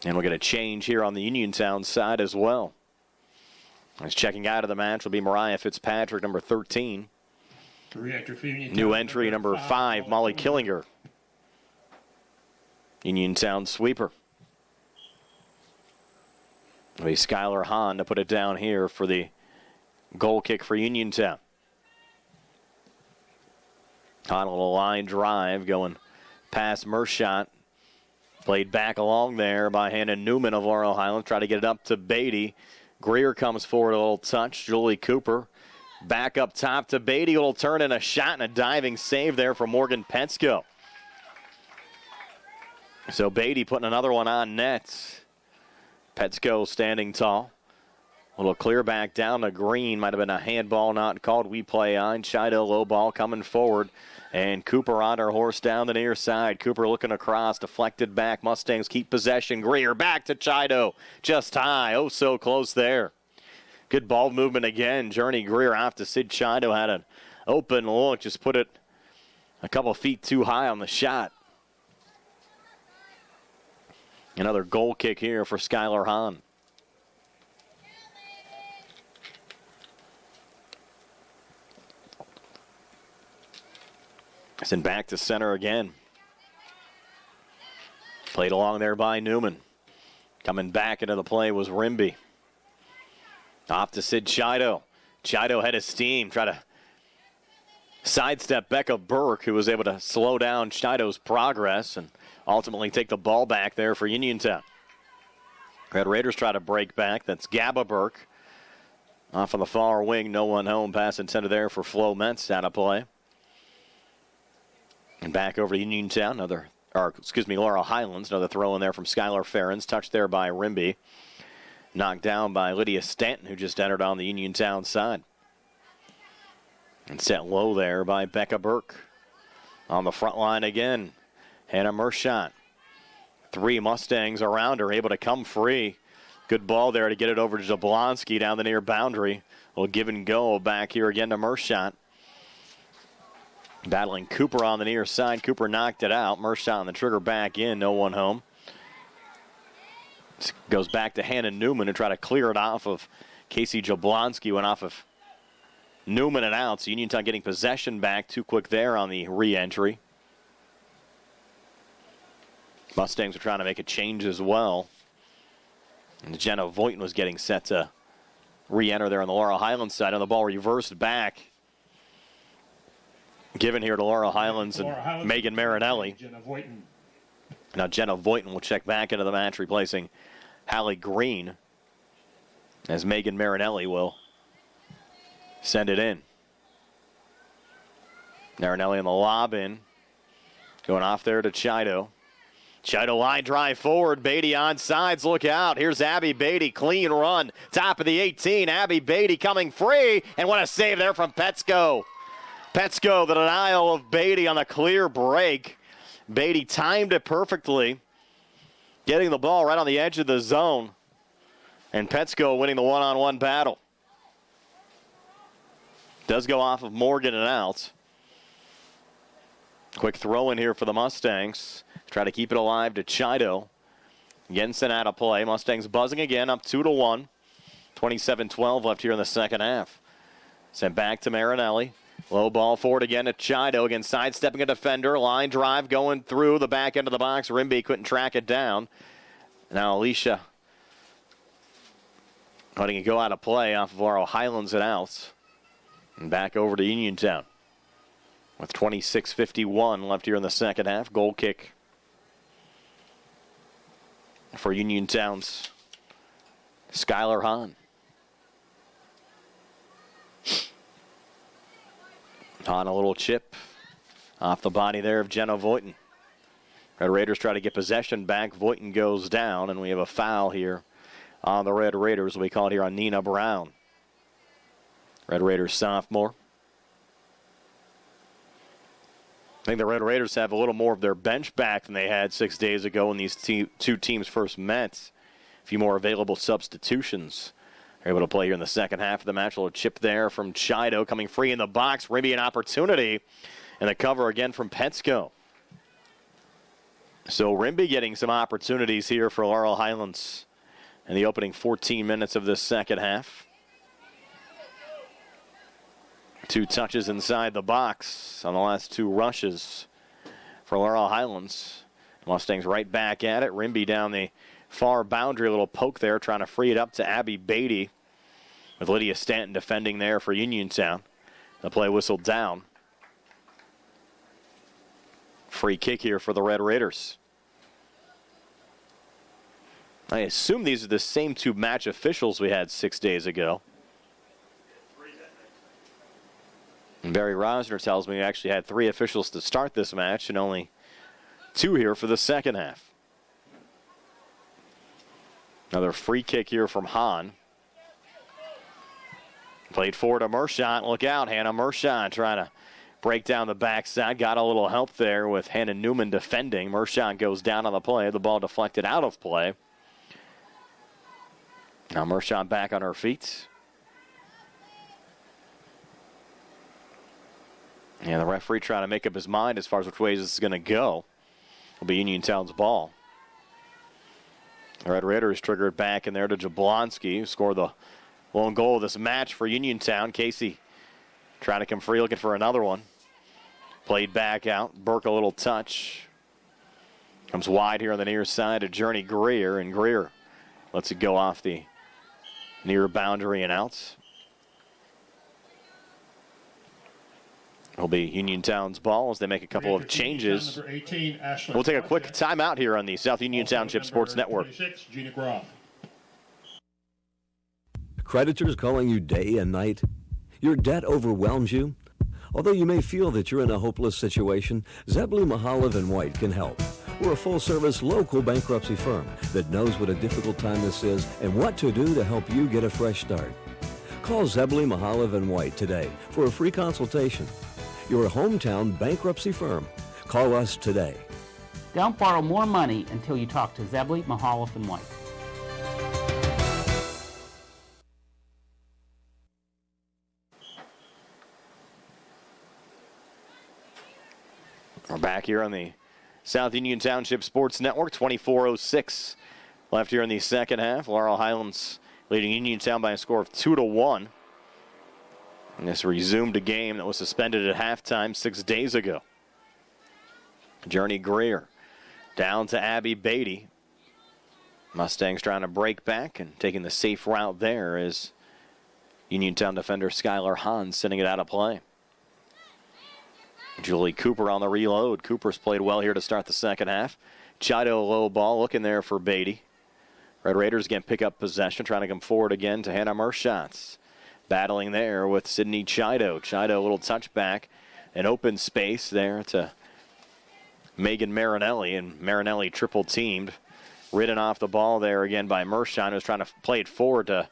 And we'll get a change here on the Uniontown side as well. As checking out of the match will be Mariah Fitzpatrick, number 13. New entry, number 5, Molly Killinger. Uniontown sweeper. It'll be Skylar Hahn to put it down here for the goal kick for Uniontown. Hahn, a little line drive going past Mershot. Played back along there by Hannah Newman of Laurel Highlands. Try to get it up to Beatty. Greer comes forward, a little touch. Julie Cooper back up top to Beatty. A little turn and a shot and a diving save there for Morgan Petsko. So Beatty putting another one on net. Petsko standing tall. A little clear back down to Green. Might have been a handball not called. We play on. Chido low ball coming forward. And Cooper on her horse down the near side. Cooper looking across. Deflected back. Mustangs keep possession. Greer back to Chido. Just high. Oh, so close there. Good ball movement again. Journey Greer off to Sid Chido. Had an open look. Just put it a couple feet too high on the shot. Another goal kick here for Skylar Hahn. Send back to center again. Played along there by Newman. Coming back into the play was Rimby. Off to Sid Chido. Chido had his steam. Try to sidestep Becca Burke, who was able to slow down Chido's progress and ultimately take the ball back there for Uniontown. Red Raiders try to break back. That's Gabba Burke. Off on the far wing. No one home. Pass intended there for Flo Metz out of play. And back over to Uniontown, Laurel Highlands. Another throw in there from Skylar Ferens. Touched there by Rimby. Knocked down by Lydia Stanton, who just entered on the Uniontown side. And set low there by Becca Burke. On the front line again, Hannah Mershot. 3 Mustangs around her, able to come free. Good ball there to get it over to Jablonski down the near boundary. A little give and go back here again to Mershot. Battling Cooper on the near side. Cooper knocked it out. Mershot on the trigger back in. No one home. This goes back to Hannah Newman to try to clear it off of Casey Jablonski. Went off of Newman and out. So Uniontown getting possession back. Too quick there on the re-entry. Mustangs are trying to make a change as well. And Jenna Voighton was getting set to re-enter there on the Laurel Highlands side. On the ball reversed back. Given here to Laurel Highlands and Megan Marinelli. Now Jenna Voighton will check back into the match, replacing Hallie Green, as Megan Marinelli will send it in. Marinelli in the lob in. Going off there to Chido. Chido line drive forward. Beatty on sides. Look out. Here's Abby Beatty. Clean run. Top of the 18. Abby Beatty coming free. And what a save there from Petsko. Petsko, the denial of Beatty on a clear break. Beatty timed it perfectly, getting the ball right on the edge of the zone. And Petsko winning the one-on-one battle. Does go off of Morgan and out. Quick throw in here for the Mustangs. Try to keep it alive to Chido. Jensen out of play. Mustangs buzzing again, up 2-1. 27-12 left here in the second half. Sent back to Marinelli. Low ball forward again to Chido. Again, sidestepping a defender. Line drive going through the back end of the box. Rimby couldn't track it down. Now Alicia letting it go out of play off of Laurel Highlands and out. And back over to Uniontown. With 26:51 left here in the second half. Goal kick for Uniontown's Skylar Hahn. On a little chip off the body there of Jenna Voighton. Red Raiders try to get possession back. Voighton goes down, and we have a foul here on the Red Raiders. We call it here on Nina Brown. Red Raiders sophomore. I think the Red Raiders have a little more of their bench back than they had 6 days ago when these two teams first met. A few more available substitutions. They're able to play here in the second half of the match. A little chip there from Chido coming free in the box. Rimby an opportunity. And the cover again from Petsko. So Rimby getting some opportunities here for Laurel Highlands in the opening 14 minutes of this second half. 2 touches inside the box on the last 2 rushes for Laurel Highlands. Mustangs right back at it. Rimby down the far boundary, a little poke there, trying to free it up to Abby Beatty, with Lydia Stanton defending there for Uniontown. The play whistled down. Free kick here for the Red Raiders. I assume these are the same two match officials we had 6 days ago. And Barry Rosner tells me we actually had 3 officials to start this match and only 2 here for the second half. Another free kick here from Hahn. Played forward to Mershon. Look out, Hannah Mershon trying to break down the backside. Got a little help there with Hannah Newman defending. Mershon goes down on the play. The ball deflected out of play. Now Mershon back on her feet. And the referee trying to make up his mind as far as which way this is going to go. It'll be Uniontown's ball. The Red Raiders triggered back in there to Jablonski, who scored the lone goal of this match for Uniontown. Casey trying to come free, looking for another one. Played back out. Burke a little touch. Comes wide here on the near side to Journey Greer, and Greer lets it go off the near boundary and out. It'll be Uniontown's ball as they make a couple of changes. Number 18, We'll take a quick timeout here on the South Union Township Sports Network. 26, Gina Groff. Creditors calling you day and night? Your debt overwhelms you? Although you may feel that you're in a hopeless situation, Zebley, Mahalev & White can help. We're a full-service local bankruptcy firm that knows what a difficult time this is and what to do to help you get a fresh start. Call Zebley, Mahalev & White today for a free consultation. Your hometown bankruptcy firm. Call us today. Don't borrow more money until you talk to Zebley, Mahalev & White. We're back here on the South Union Township Sports Network. 24:06 left here in the second half. Laurel Highlands leading Uniontown by a score of 2-1. And this resumed a game that was suspended at halftime 6 days ago. Journey Greer down to Abby Beatty. Mustangs trying to break back and taking the safe route there is Uniontown defender Skylar Hahn sending it out of play. Julie Cooper on the reload. Cooper's played well here to start the second half. Chido low ball looking there for Beatty. Red Raiders again pick up possession, trying to come forward again to Hannah Mershon. Battling there with Sydney Chido. Chido a little touchback. An open space there to Megan Marinelli, and Marinelli triple teamed. Ridden off the ball there again by Mershon, who's trying to play it forward to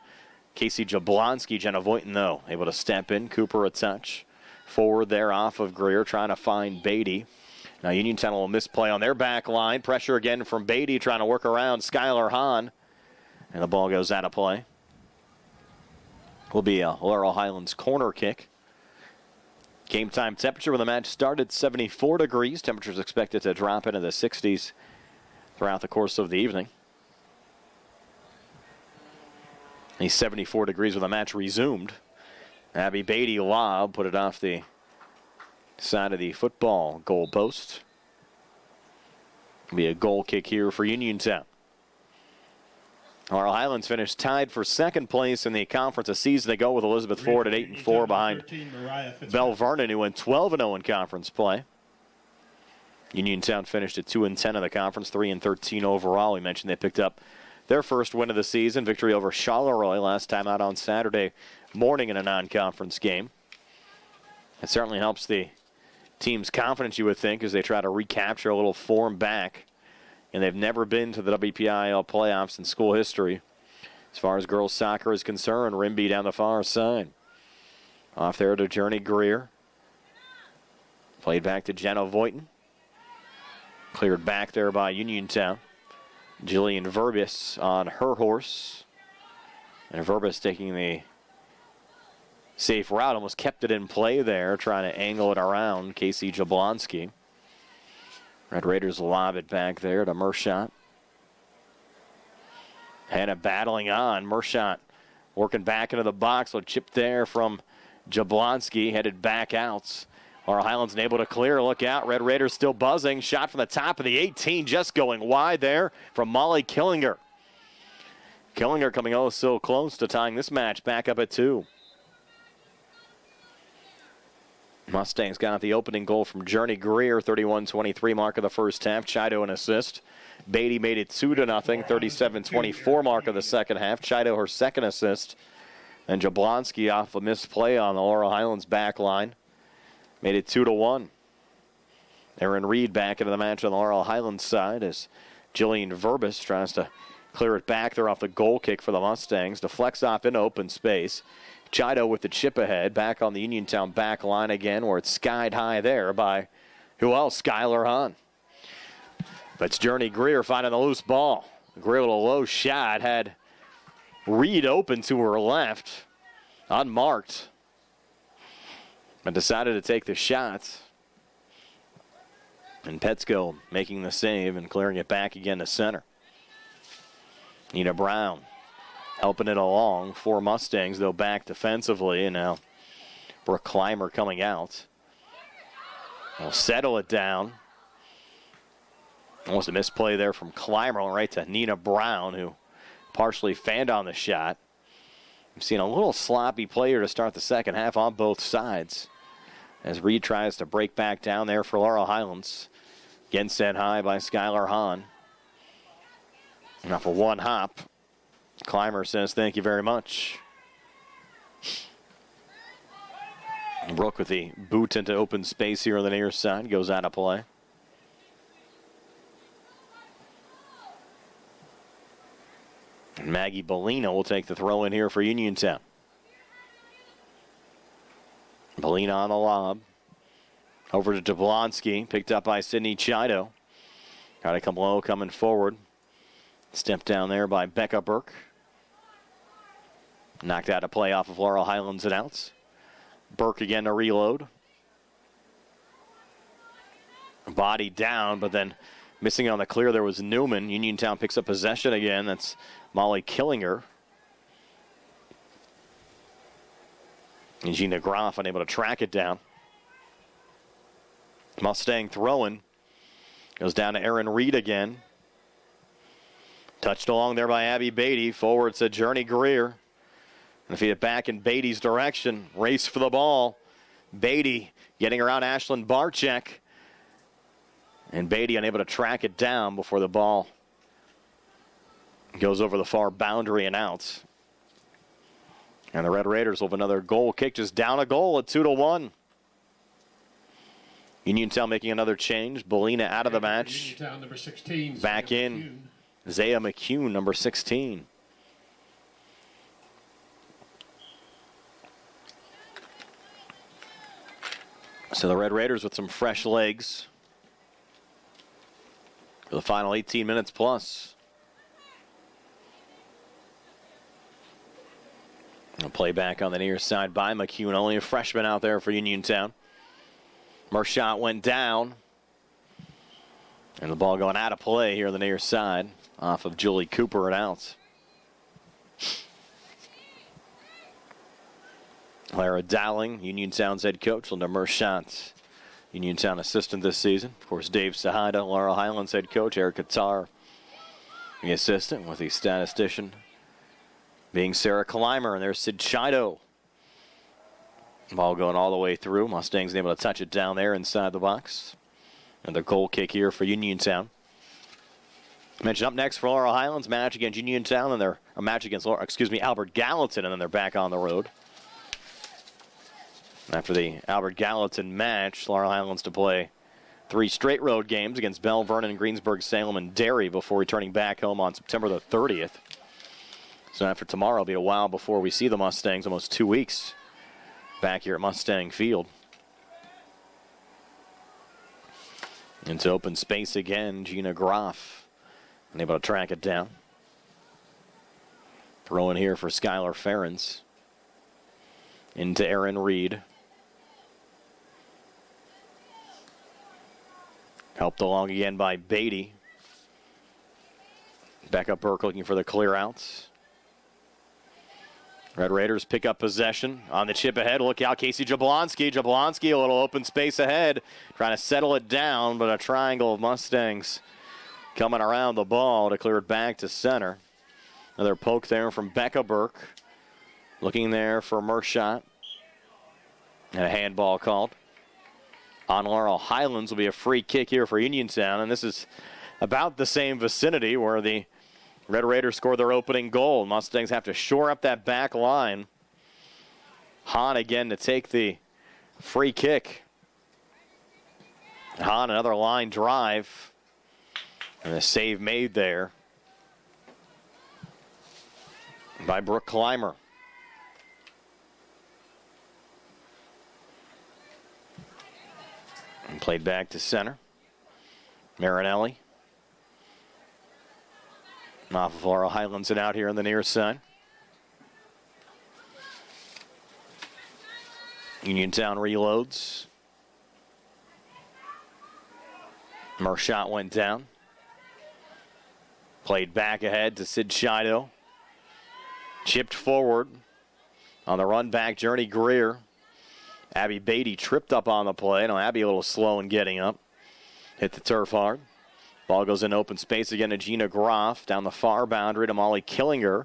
Casey Jablonski. Jenna Voighton, though, able to step in. Cooper a touch. Forward there off of Greer, trying to find Beatty. Now Uniontown will misplay on their back line. Pressure again from Beatty, trying to work around Skylar Hahn. And the ball goes out of play. Will be a Laurel Highlands corner kick. Game time temperature when the match started, 74 degrees. Temperatures expected to drop into the 60s throughout the course of the evening. These 74 degrees when the match resumed. Abby Beatty lob, put it off the side of the football goal post. Be a goal kick here for Uniontown. Laurel Highlands finished tied for second place in the conference a season ago with Elizabeth Ford at 8-4 behind Bell Vernon, who went 12-0 in conference play. Uniontown finished at 2-10 in the conference, 3-13 overall. We mentioned they picked up their first win of the season, victory over Charleroi last time out on Saturday morning in a non-conference game. It certainly helps the team's confidence, you would think, as they try to recapture a little form back. And they've never been to the WPIAL playoffs in school history. As far as girls soccer is concerned, Rimby down the far side. Off there to Journey Greer. Played back to Jenna Voighton. Cleared back there by Uniontown. Jillian Verbis on her horse. And Verbis taking the safe route, almost kept it in play there, trying to angle it around Casey Jablonski. Red Raiders lob it back there to Mershon. Hannah battling on. Mershon working back into the box. A chip there from Jablonski, headed back out. Laurel Highlands able to clear. Look out. Red Raiders still buzzing. Shot from the top of the 18, just going wide there from Molly Killinger. Killinger coming oh so close to tying this match back up at 2. Mustangs got the opening goal from Journey Greer, 31-23 mark of the first half. Chido an assist. Beatty made it 2-0, 37-24 mark of the second half. Chido her second assist. And Jablonski off a missed play on the Laurel Highlands back line. Made it 2-1. Aaron Reed back into the match on the Laurel Highlands side as Jillian Verbis tries to clear it back there off the goal kick for the Mustangs. Deflects off in open space. Chido with the chip ahead, back on the Uniontown back line again, where it's skied high there by, who else? Skylar Hahn. That's Journey Greer finding the loose ball. Greer with a low shot, had Reed open to her left, unmarked, but decided to take the shot. And Petsko making the save and clearing it back again to center. Nina Brown helping it along for Mustangs, though back defensively, and now Brooke Clymer coming out. They'll settle it down. Almost a misplay there from Clymer right to Nina Brown, who partially fanned on the shot. We've seen a little sloppy player to start the second half on both sides as Reed tries to break back down there for Laurel Highlands. Again sent high by Skylar Hahn. Now for one hop, Clymer says thank you very much. Brooke with the boot into open space here on the near side, goes out of play. And Maggie Bellina will take the throw in here for Uniontown. Bellina on the lob. Over to Jablonski, picked up by Sydney Chido. Got to come low, coming forward. Stepped down there by Becca Burke. Knocked out a play off of Laurel Highlands and outs. Burke again to reload. Body down, but then missing on the clear there was Newman. Uniontown picks up possession again. That's Molly Killinger. And Gina Groff unable to track it down. Mustang throwing. Goes down to Aaron Reed again. Touched along there by Abby Beatty. Forward to Journey Greer. And feed it back in Beatty's direction. Race for the ball. Beatty getting around Ashlyn Barczyk. And Beatty unable to track it down before the ball goes over the far boundary and out. And the Red Raiders will have another goal kick, just down a goal at 2-1. Uniontown making another change. Bellina out of the match. Uniontown, number 16. Back in. Zaya McCune, number 16. So the Red Raiders with some fresh legs for the final 18 minutes plus. A play back on the near side by McCune. Only a freshman out there for Uniontown. Mershot went down. And the ball going out of play here on the near side off of Julie Cooper and out. Lara Dowling, Uniontown's head coach. Linda Mershot, Uniontown assistant this season. Of course, Dave Sahida, Laurel Highlands head coach. Erica Tarr, the assistant, with the statistician being Sarah Clymer. And there's Sid Chido. Ball going all the way through. Mustangs able to touch it down there inside the box. And the goal kick here for Uniontown. Mention up next for Laurel Highlands, match against Uniontown, and they're a match against Albert Gallatin, and then they're back on the road. After the Albert Gallatin match, Laurel Highlands to play 3 straight road games against Bell, Vernon, Greensburg, Salem, and Derry before returning back home on September the 30th. So after tomorrow, it'll be a while before we see the Mustangs, almost 2 weeks back here at Mustang Field. Into open space again, Gina Groff unable to track it down. Throw in here for Skylar Ferens. Into Aaron Reed. Helped along again by Beatty. Becca Burke looking for the clear outs. Red Raiders pick up possession on the chip ahead. Look out, Casey Jablonski. Jablonski, a little open space ahead, trying to settle it down, but a triangle of Mustangs coming around the ball to clear it back to center. Another poke there from Becca Burke. Looking there for Mershot. And a handball called. On Laurel Highlands will be a free kick here for Uniontown, and this is about the same vicinity where the Red Raiders scored their opening goal. Mustangs have to shore up that back line. Hahn again to take the free kick. Hahn, another line drive. And a save made there by Brooke Clymer. And played back to center. Marinelli. Off of Laurel Highlands and out here on the near side. Uniontown reloads. Mershot went down. Played back ahead to Sid Shido. Chipped forward on the run back, Journey Greer. Abby Beatty tripped up on the play. No, Abby a little slow in getting up. Hit the turf hard. Ball goes in open space again to Gina Groff. Down the far boundary to Molly Killinger.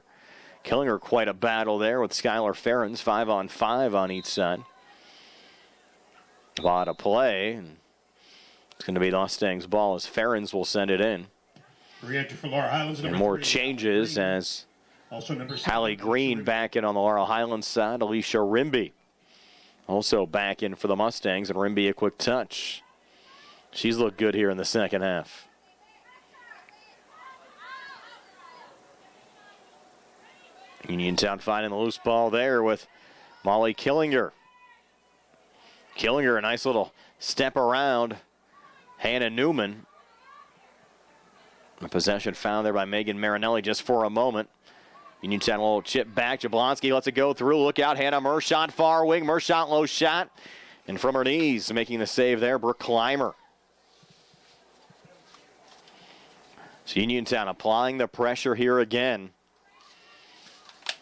Killinger quite a battle there with Skylar Ferens. 5-on-5 on each side. A lot of play. And it's going to be the Mustangs' ball as Ferens will send it in. Re-entry for Laurel Highlands. And more changes as Hallie Green back in on the Laurel Highlands side. Alicia Rimby also back in for the Mustangs. And Rimby a quick touch. She's looked good here in the second half. Uniontown finding the loose ball there with Molly Killinger. Killinger, a nice little step around Hannah Newman. A possession found there by Megan Marinelli just for a moment. Uniontown a little chip back. Jablonski lets it go through. Look out, Hannah Mershot, far wing. Mershot low shot. And from her knees, making the save there, Brooke Clymer. So Uniontown applying the pressure here again.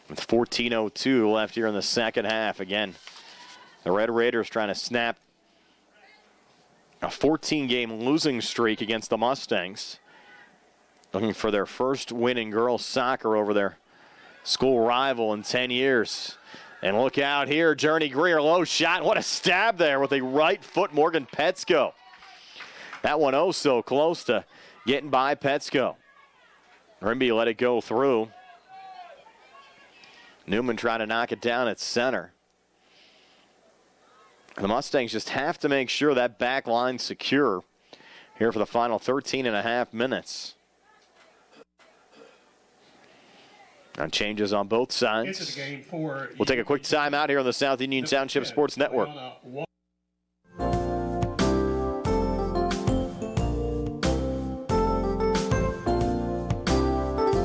With 14:02 left here in the second half. Again, the Red Raiders trying to snap a 14-game losing streak against the Mustangs. Looking for their first win in girls soccer over their school rival in 10 years. And look out here, Journey Greer, low shot. What a stab there with a right foot, Morgan Petsko. That one oh so close to getting by Petsko. Rimby let it go through. Newman trying to knock it down at center. The Mustangs just have to make sure that back line's secure here for the final 13.5 minutes. Now changes on both sides. We'll take a quick time out here on the South Union Township Sports Network.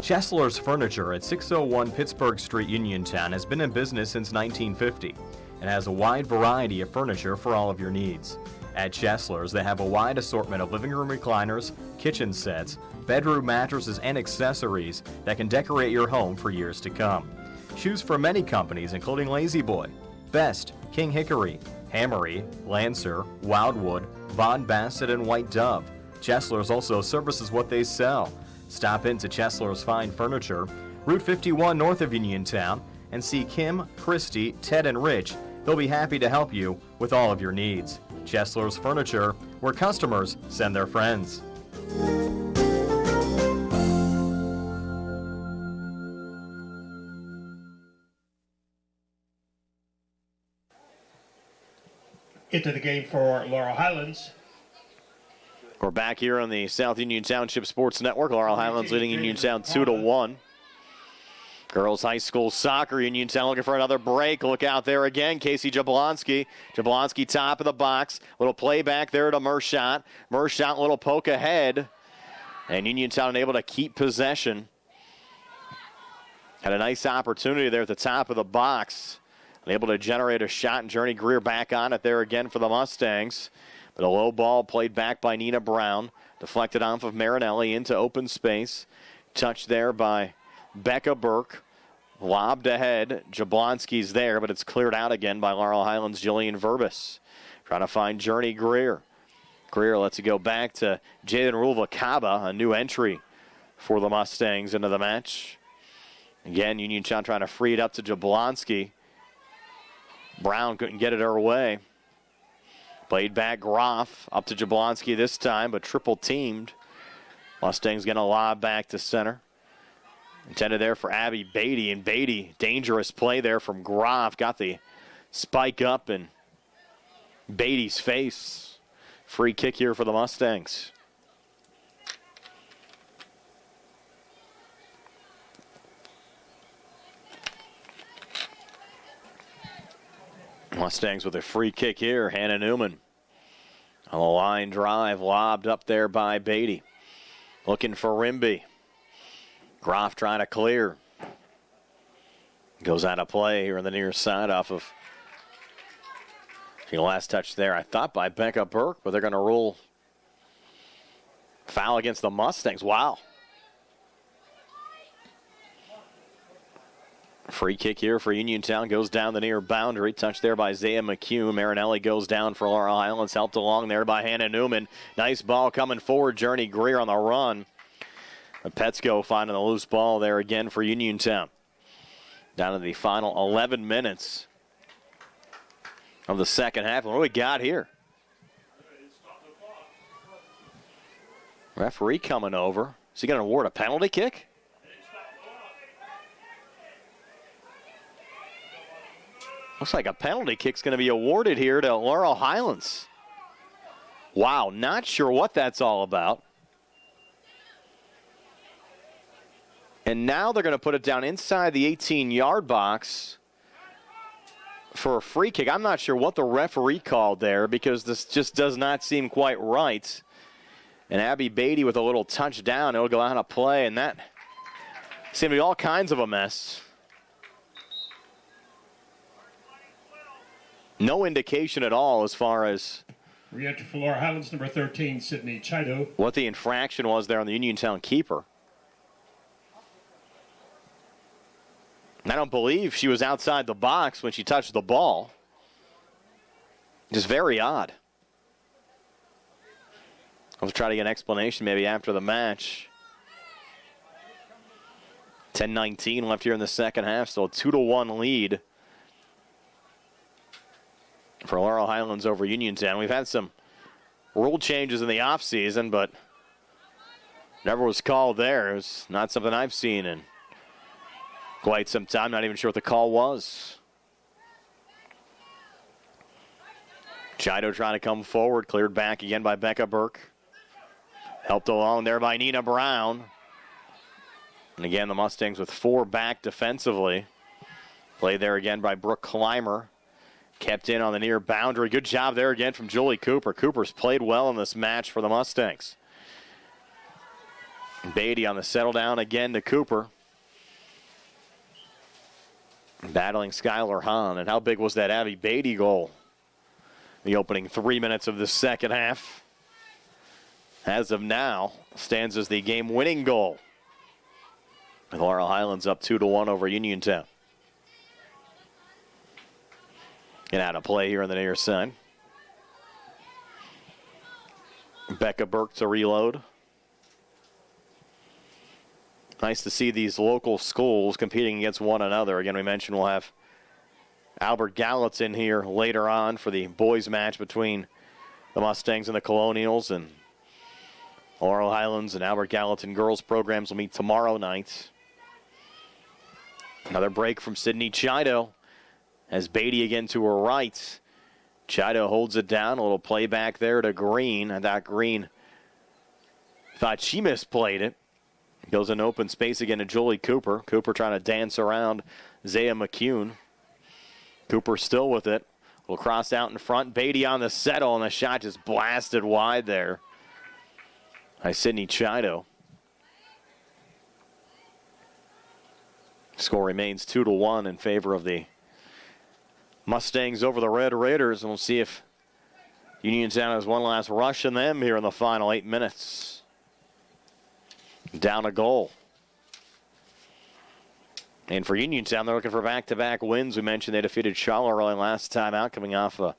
Chesler's Furniture at 601 Pittsburgh Street, Uniontown has been in business since 1950 and has a wide variety of furniture for all of your needs. At Chesler's, they have a wide assortment of living room recliners, kitchen sets, bedroom mattresses, and accessories that can decorate your home for years to come. Choose from many companies including Lazy Boy, Best, King Hickory, Hammery, Lancer, Wildwood, Von Bassett, and White Dove. Chesler's also services what they sell. Stop into Chesler's Fine Furniture, Route 51 north of Uniontown, and see Kim, Christy, Ted, and Rich. They'll be happy to help you with all of your needs. Chesler's Furniture, where customers send their friends. Into the game for Laurel Highlands. We're back here on the South Union Township Sports Network. Laurel Highlands leading Uniontown 2-1. Girls High School Soccer, Uniontown looking for another break. Look out there again, Casey Jablonski. Jablonski top of the box. Little play back there to Mershot. Mershot, little poke ahead. And Uniontown able to keep possession. Had a nice opportunity there at the top of the box. Able to generate a shot, and Journey Greer back on it there again for the Mustangs. But a low ball played back by Nina Brown. Deflected off of Marinelli into open space. Touched there by Becca Burke. Lobbed ahead. Jablonski's there, but it's cleared out again by Laurel Highlands' Jillian Verbis. Trying to find Journey Greer. Greer lets it go back to Jaden Rulva-Kaba, a new entry for the Mustangs into the match. Again, Uniontown trying to free it up to Jablonski. Brown couldn't get it her way. Played back Groff up to Jablonski this time, but triple teamed. Mustangs going to lob back to center. Intended there for Abby Beatty, and Beatty, dangerous play there from Groff. Got the spike up in Beatty's face. Free kick here for the Mustangs. Mustangs with a free kick here. Hannah Newman. On the line drive, lobbed up there by Beatty. Looking for Rimby. Groff trying to clear. Goes out of play here on the near side off of the last touch there, I thought, by Becca Burke, but they're going to rule foul against the Mustangs. Wow. Free kick here for Uniontown. Goes down the near boundary. Touched there by Zaya McHugh. Marinelli goes down for Laurel Highlands. Helped along there by Hannah Newman. Nice ball coming forward. Journey Greer on the run. Petsko finding the loose ball there again for Uniontown. Down to the final 11 minutes of the second half. What do we got here? Referee coming over. Is he going to award a penalty kick? Looks like a penalty kick's going to be awarded here to Laurel Highlands. Wow, not sure what that's all about. And now they're going to put it down inside the 18-yard box for a free kick. I'm not sure what the referee called there because this just does not seem quite right. And Abby Beatty with a little touchdown. It'll go out of play, and that seemed to be all kinds of a mess. No indication at all as far as re-entry for Laurel Highlands, number 13, Sydney Chido. What the infraction was there on the Uniontown keeper. And I don't believe she was outside the box when she touched the ball. Just very odd. I'll try to get an explanation maybe after the match. 10:19 left here in the second half, so a 2-1 lead for Laurel Highlands over Uniontown. We've had some rule changes in the offseason, but never was called there. It was not something I've seen in quite some time. Not even sure what the call was. Chido trying to come forward. Cleared back again by Becca Burke. Helped along there by Nina Brown. And again, the Mustangs with 4 back defensively. Played there again by Brooke Clymer. Kept in on the near boundary. Good job there again from Julie Cooper. Cooper's played well in this match for the Mustangs. Beatty on the settle down again to Cooper. Battling Skylar Hahn. And how big was that Abby Beatty goal? The opening 3 minutes of the second half. As of now, stands as the game-winning goal. And Laurel Highlands up 2-1 over Uniontown. Get out of play here on the near side. Becca Burke to reload. Nice to see these local schools competing against one another. Again, we mentioned we'll have Albert Gallatin here later on for the boys match between the Mustangs and the Colonials, and Laurel Highlands and Albert Gallatin girls programs will meet tomorrow night. Another break from Sydney Chido. As Beatty again to her right. Chido holds it down. A little playback there to Green. And that Green thought she misplayed it. Goes in open space again to Julie Cooper. Cooper trying to dance around Zaya McCune. Cooper still with it. Will cross out in front. Beatty on the settle, and the shot just blasted wide there by Sydney Chido. Score remains 2-1 in favor of the Mustangs over the Red Raiders, and we'll see if Uniontown has one last rush in them here in the final 8 minutes. Down a goal. And for Uniontown, they're looking for back-to-back wins. We mentioned they defeated Charleroi last time out, coming off a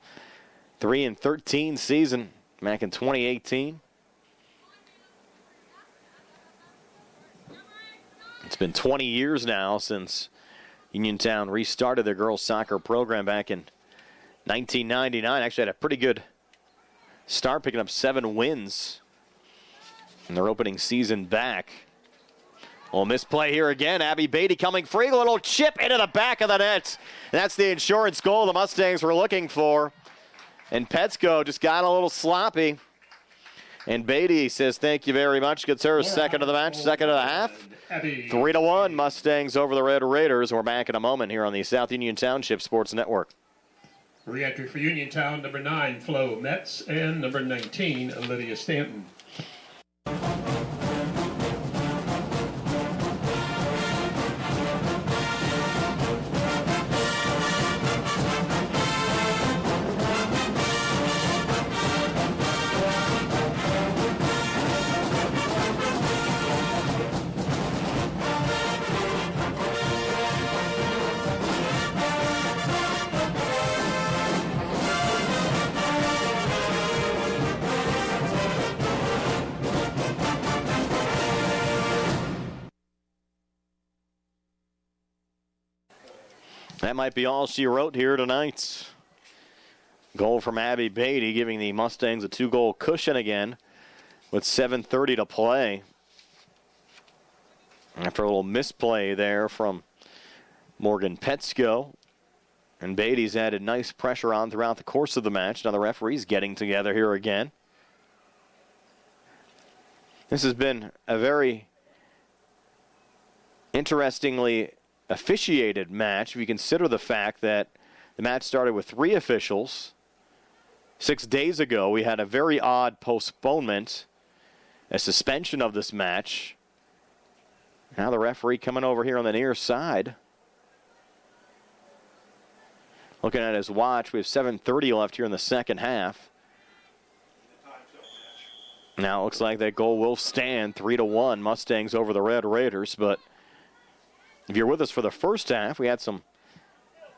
3-13 season back in 2018. It's been 20 years now since Uniontown restarted their girls soccer program back in 1999. Actually had a pretty good start, picking up 7 wins in their opening season back. Well, misplay here again. Abby Beatty coming free. A little chip into the back of the net. That's the insurance goal the Mustangs were looking for. And Petsko just got a little sloppy. And Beatty says, thank you very much. Gets her second of the match, second of the half. 3-1 Mustangs over the Red Raiders. We're back in a moment here on the South Union Township Sports Network. Re-entry for Uniontown, number 9, Flo Metz, and number 19, Lydia Stanton. That might be all she wrote here tonight. Goal from Abby Beatty, giving the Mustangs a 2-goal cushion again with 7:30 to play. After a little misplay there from Morgan Petsko. And Beatty's added nice pressure on throughout the course of the match. Now the referees getting together here again. This has been a very interestingly officiated match, if you consider the fact that the match started with 3 officials. 6 days ago, we had a very odd postponement, a suspension of this match. Now the referee coming over here on the near side. Looking at his watch, we have 7:30 left here in the second half. Now it looks like that goal will stand, 3-1 Mustangs over the Red Raiders, but if you're with us for the first half, we had some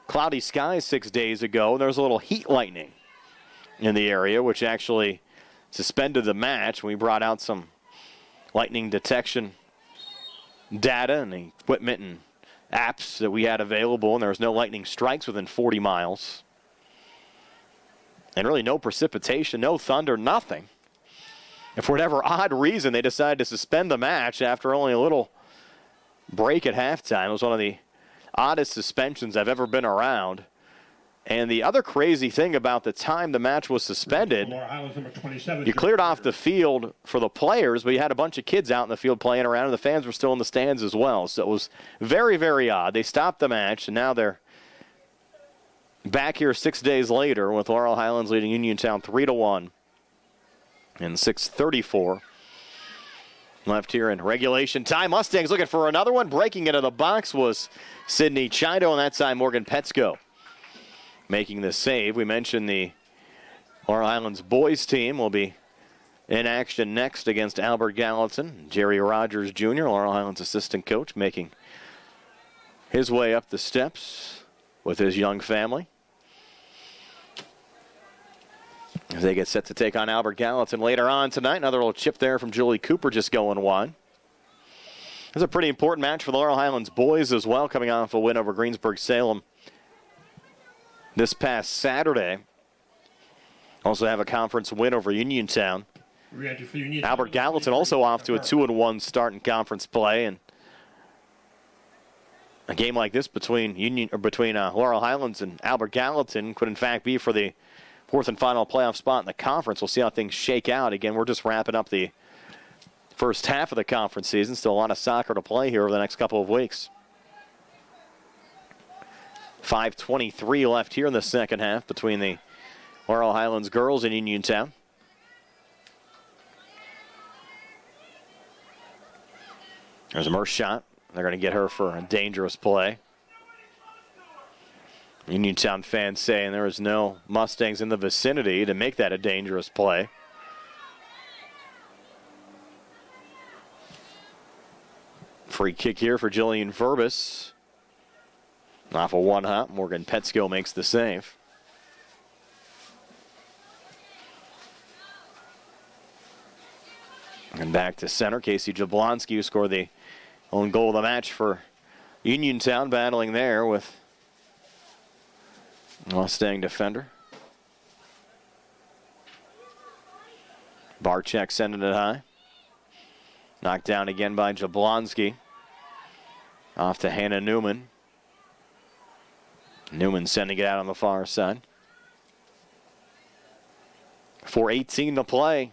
cloudy skies 6 days ago. There was a little heat lightning in the area, which actually suspended the match. We brought out some lightning detection data and the equipment and apps that we had available, and there was no lightning strikes within 40 miles. And really no precipitation, no thunder, nothing. And for whatever odd reason, they decided to suspend the match after only a little break at halftime. It was one of the oddest suspensions I've ever been around. And the other crazy thing about the time the match was suspended, you cleared off the field for the players, but you had a bunch of kids out in the field playing around, and the fans were still in the stands as well. So it was very, very odd. They stopped the match, and now they're back here 6 days later with Laurel Highlands leading Uniontown 3-1 and 6:34 left here in regulation time. Mustangs looking for another one. Breaking into the box was Sydney Chido, and that time Morgan Petsko making the save. We mentioned the Laurel Highlands boys team will be in action next against Albert Gallatin. Jerry Rogers Jr., Laurel Highlands assistant coach, making his way up the steps with his young family as they get set to take on Albert Gallatin later on tonight. Another little chip there from Julie Cooper, just going wide. It's a pretty important match for the Laurel Highlands boys as well, coming off a win over Greensburg-Salem this past Saturday. Also have a conference win over Uniontown. Albert Gallatin also off to a 2-1 start in conference play, and a game like this between Laurel Highlands and Albert Gallatin could in fact be for the 4th and final playoff spot in the conference. We'll see how things shake out. Again, we're just wrapping up the first half of the conference season. Still a lot of soccer to play here over the next couple of weeks. 5:23 left here in the second half between the Laurel Highlands girls and Uniontown. There's a Merce shot. They're going to get her for a dangerous play. Uniontown fans saying there is no Mustangs in the vicinity to make that a dangerous play. Free kick here for Jillian Verbis. Off a one-hop, Morgan Petskill makes the save. And back to center, Casey Jablonski, who scored the own goal of the match for Uniontown, battling there with Mustang defender. Barczyk sending it high. Knocked down again by Jablonski. Off to Hannah Newman. Newman sending it out on the far side. 4:18 to play.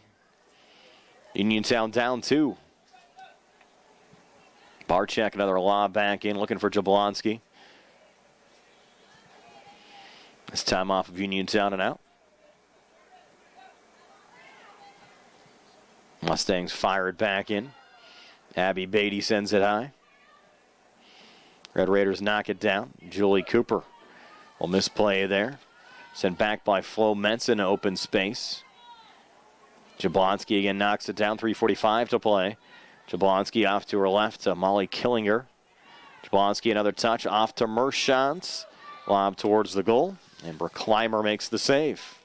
Uniontown down 2. Barczyk, another lob back in, looking for Jablonski. This time off of Uniontown and out. Mustangs fired back in. Abby Beatty sends it high. Red Raiders knock it down. Julie Cooper will misplay there. Sent back by Flo Mentz in open space. Jablonski again knocks it down. 3:45 to play. Jablonski off to her left to Molly Killinger. Jablonski another touch off to Mershant. Lob towards the goal. And Brooke Clymer makes the save.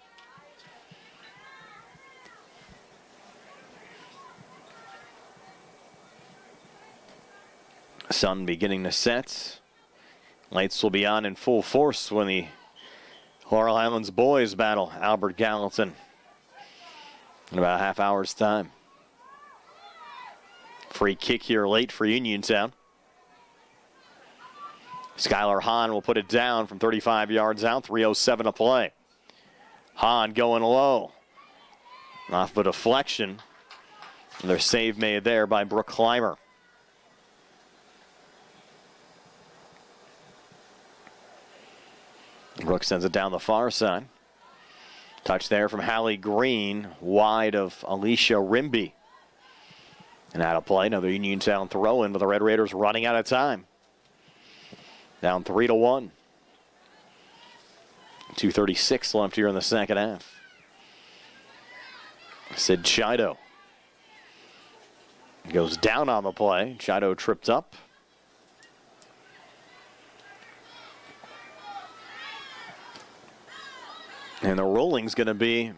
Sun beginning to set. Lights will be on in full force when the Laurel Highlands boys battle Albert Gallatin in about a half hour's time. Free kick here late for Uniontown. Skylar Hahn will put it down from 35 yards out. 3:07 to play. Hahn going low. Off a deflection. And their save made there by Brooke Clymer. Brooke sends it down the far side. Touch there from Hallie Green, wide of Alicia Rimby. And out of play, another Uniontown throw in, but the Red Raiders running out of time. Down 3-1. 2:36 left here in the second half. Sid Chido goes down on the play. Chido tripped up. And the rolling's going to be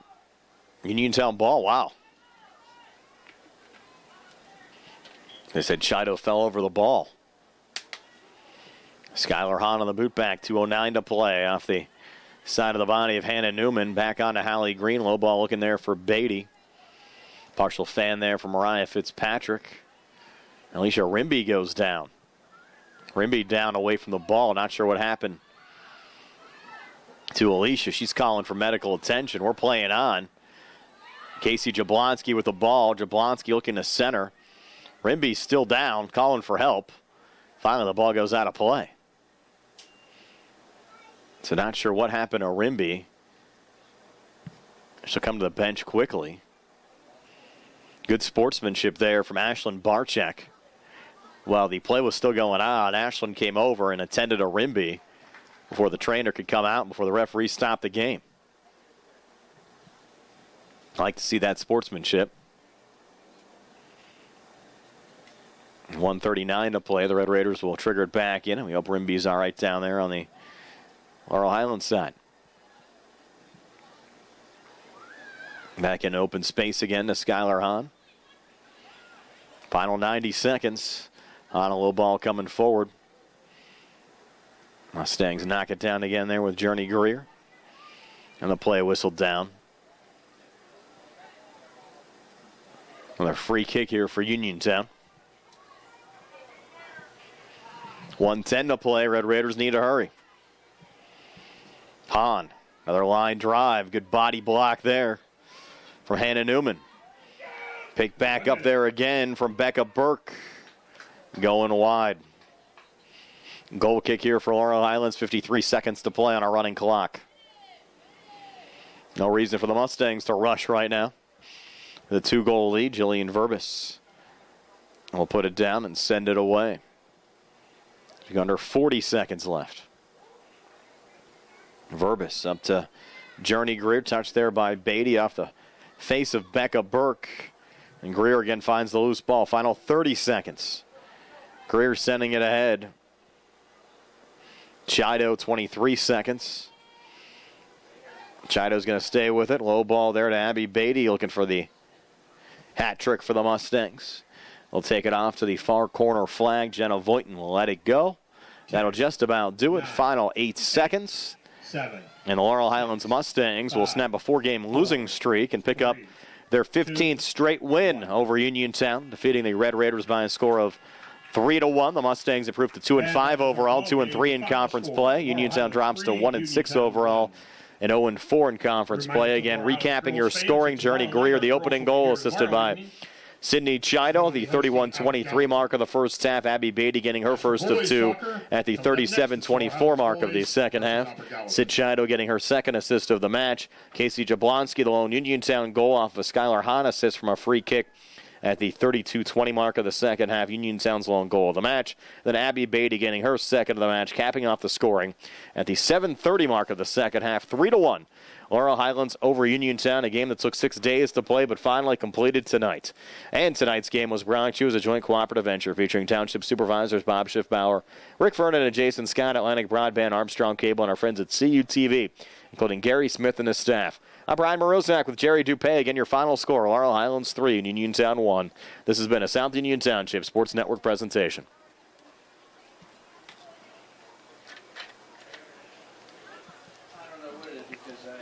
Uniontown ball. Wow. They said Chido fell over the ball. Skylar Hahn on the boot back. 2:09 to play off the side of the body of Hannah Newman. Back on to Hallie Green. Low ball looking there for Beatty. Partial fan there for Mariah Fitzpatrick. Alicia Rimby goes down. Rimby down away from the ball. Not sure what happened to Alicia. She's calling for medical attention. We're playing on. Casey Jablonski with the ball. Jablonski looking to center. Rimby's still down, calling for help. Finally, the ball goes out of play. So not sure what happened to Rimby. She'll come to the bench quickly. Good sportsmanship there from Ashlyn Barczyk. While the play was still going on, Ashlyn came over and attended to Rimby before the trainer could come out, before the referee stopped the game. I like to see that sportsmanship. 1:39 to play. The Red Raiders will trigger it back in, and we hope Rimby's all right down there on the Laurel Highlands side. Back in open space again to Skylar Hahn. Final 90 seconds. On a low ball coming forward. Mustangs knock it down again there with Journey Greer. And the play whistled down. Another free kick here for Uniontown. 1:10 to play. Red Raiders need to hurry. Hahn, another line drive. Good body block there from Hannah Newman. Picked back up there again from Becca Burke. Going wide. Goal kick here for Laurel Highlands. 53 seconds to play on a running clock. No reason for the Mustangs to rush right now. The 2-goal lead, Jillian Verbis will put it down and send it away. Under 40 seconds left. Verbis up to Journey Greer. Touched there by Beatty off the face of Becca Burke. And Greer again finds the loose ball. Final 30 seconds. Greer sending it ahead. Chido, 23 seconds. Chido's going to stay with it. Low ball there to Abby Beatty, looking for the hat trick for the Mustangs. They'll take it off to the far corner flag. Jenna Voighton will let it go. That'll just about do it. Final 8 seconds. 7. And the Laurel Highlands Mustangs will snap a 4-game losing streak and pick up their 15th straight win over Uniontown, defeating the Red Raiders by a score of 3-1. The Mustangs improved to 2-5 overall, 2-3 in conference play. Uniontown drops to 1-6 overall and 0-4 in conference play. Again, recapping your scoring journey, Greer, the opening goal assisted by Sydney Chido, the 31-23 mark of the first half. Abby Beatty getting her first of 2 at the 37-24 mark of the second half. Sid Chido getting her second assist of the match. Casey Jablonski, the lone Uniontown goal off of a Skylar Hahn assist from a free kick at the 32-20 mark of the second half. Uniontown's lone goal of the match. Then Abby Beatty getting her second of the match, capping off the scoring at the 7:30 mark of the second half. 3-1. Laurel Highlands over Uniontown, a game that took 6 days to play but finally completed tonight. And tonight's game was brought to you as a joint cooperative venture featuring Township Supervisors Bob Schiffbauer, Rick Vernon and Jason Scott, Atlantic Broadband, Armstrong Cable, and our friends at CUTV, including Gary Smith and his staff. I'm Brian Morozak with Jerry Dupay. Again, your final score, Laurel Highlands 3 and Uniontown 1. This has been a South Union Township Sports Network presentation. I don't know what it is because I